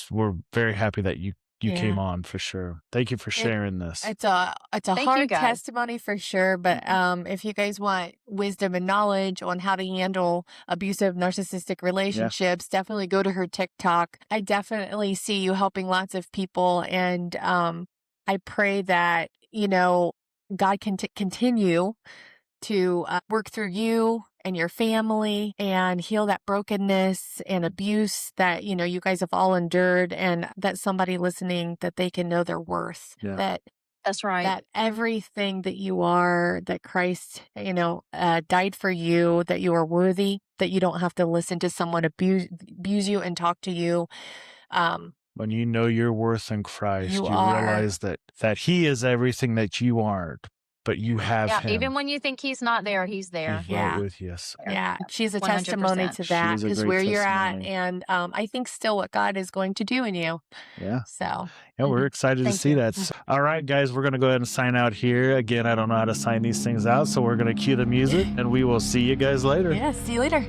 we're very happy that you came on for sure. Thank you for sharing this. It's a hard testimony for sure. But if you guys want wisdom and knowledge on how to handle abusive narcissistic relationships, definitely go to her TikTok. I definitely see you helping lots of people. And I pray that, God can continue to work through you and your family and heal that brokenness and abuse that, you guys have all endured, and that somebody listening, that they can know their worth. Yeah. That's right. That everything that you are, that Christ, died for you, that you are worthy, that you don't have to listen to someone abuse you and talk to you. When you know your worth in Christ, you realize that he is everything that you aren't, but you have him. Even when you think he's not there, he's there. He's right with you. Yeah, she's a testimony to that, is where you're at, and I think still what God is going to do in you. Yeah. So. Yeah, we're excited to see that. All right, guys, we're going to go ahead and sign out here. Again, I don't know how to sign these things out, so we're going to cue the music, and we will see you guys later. Yeah, see you later.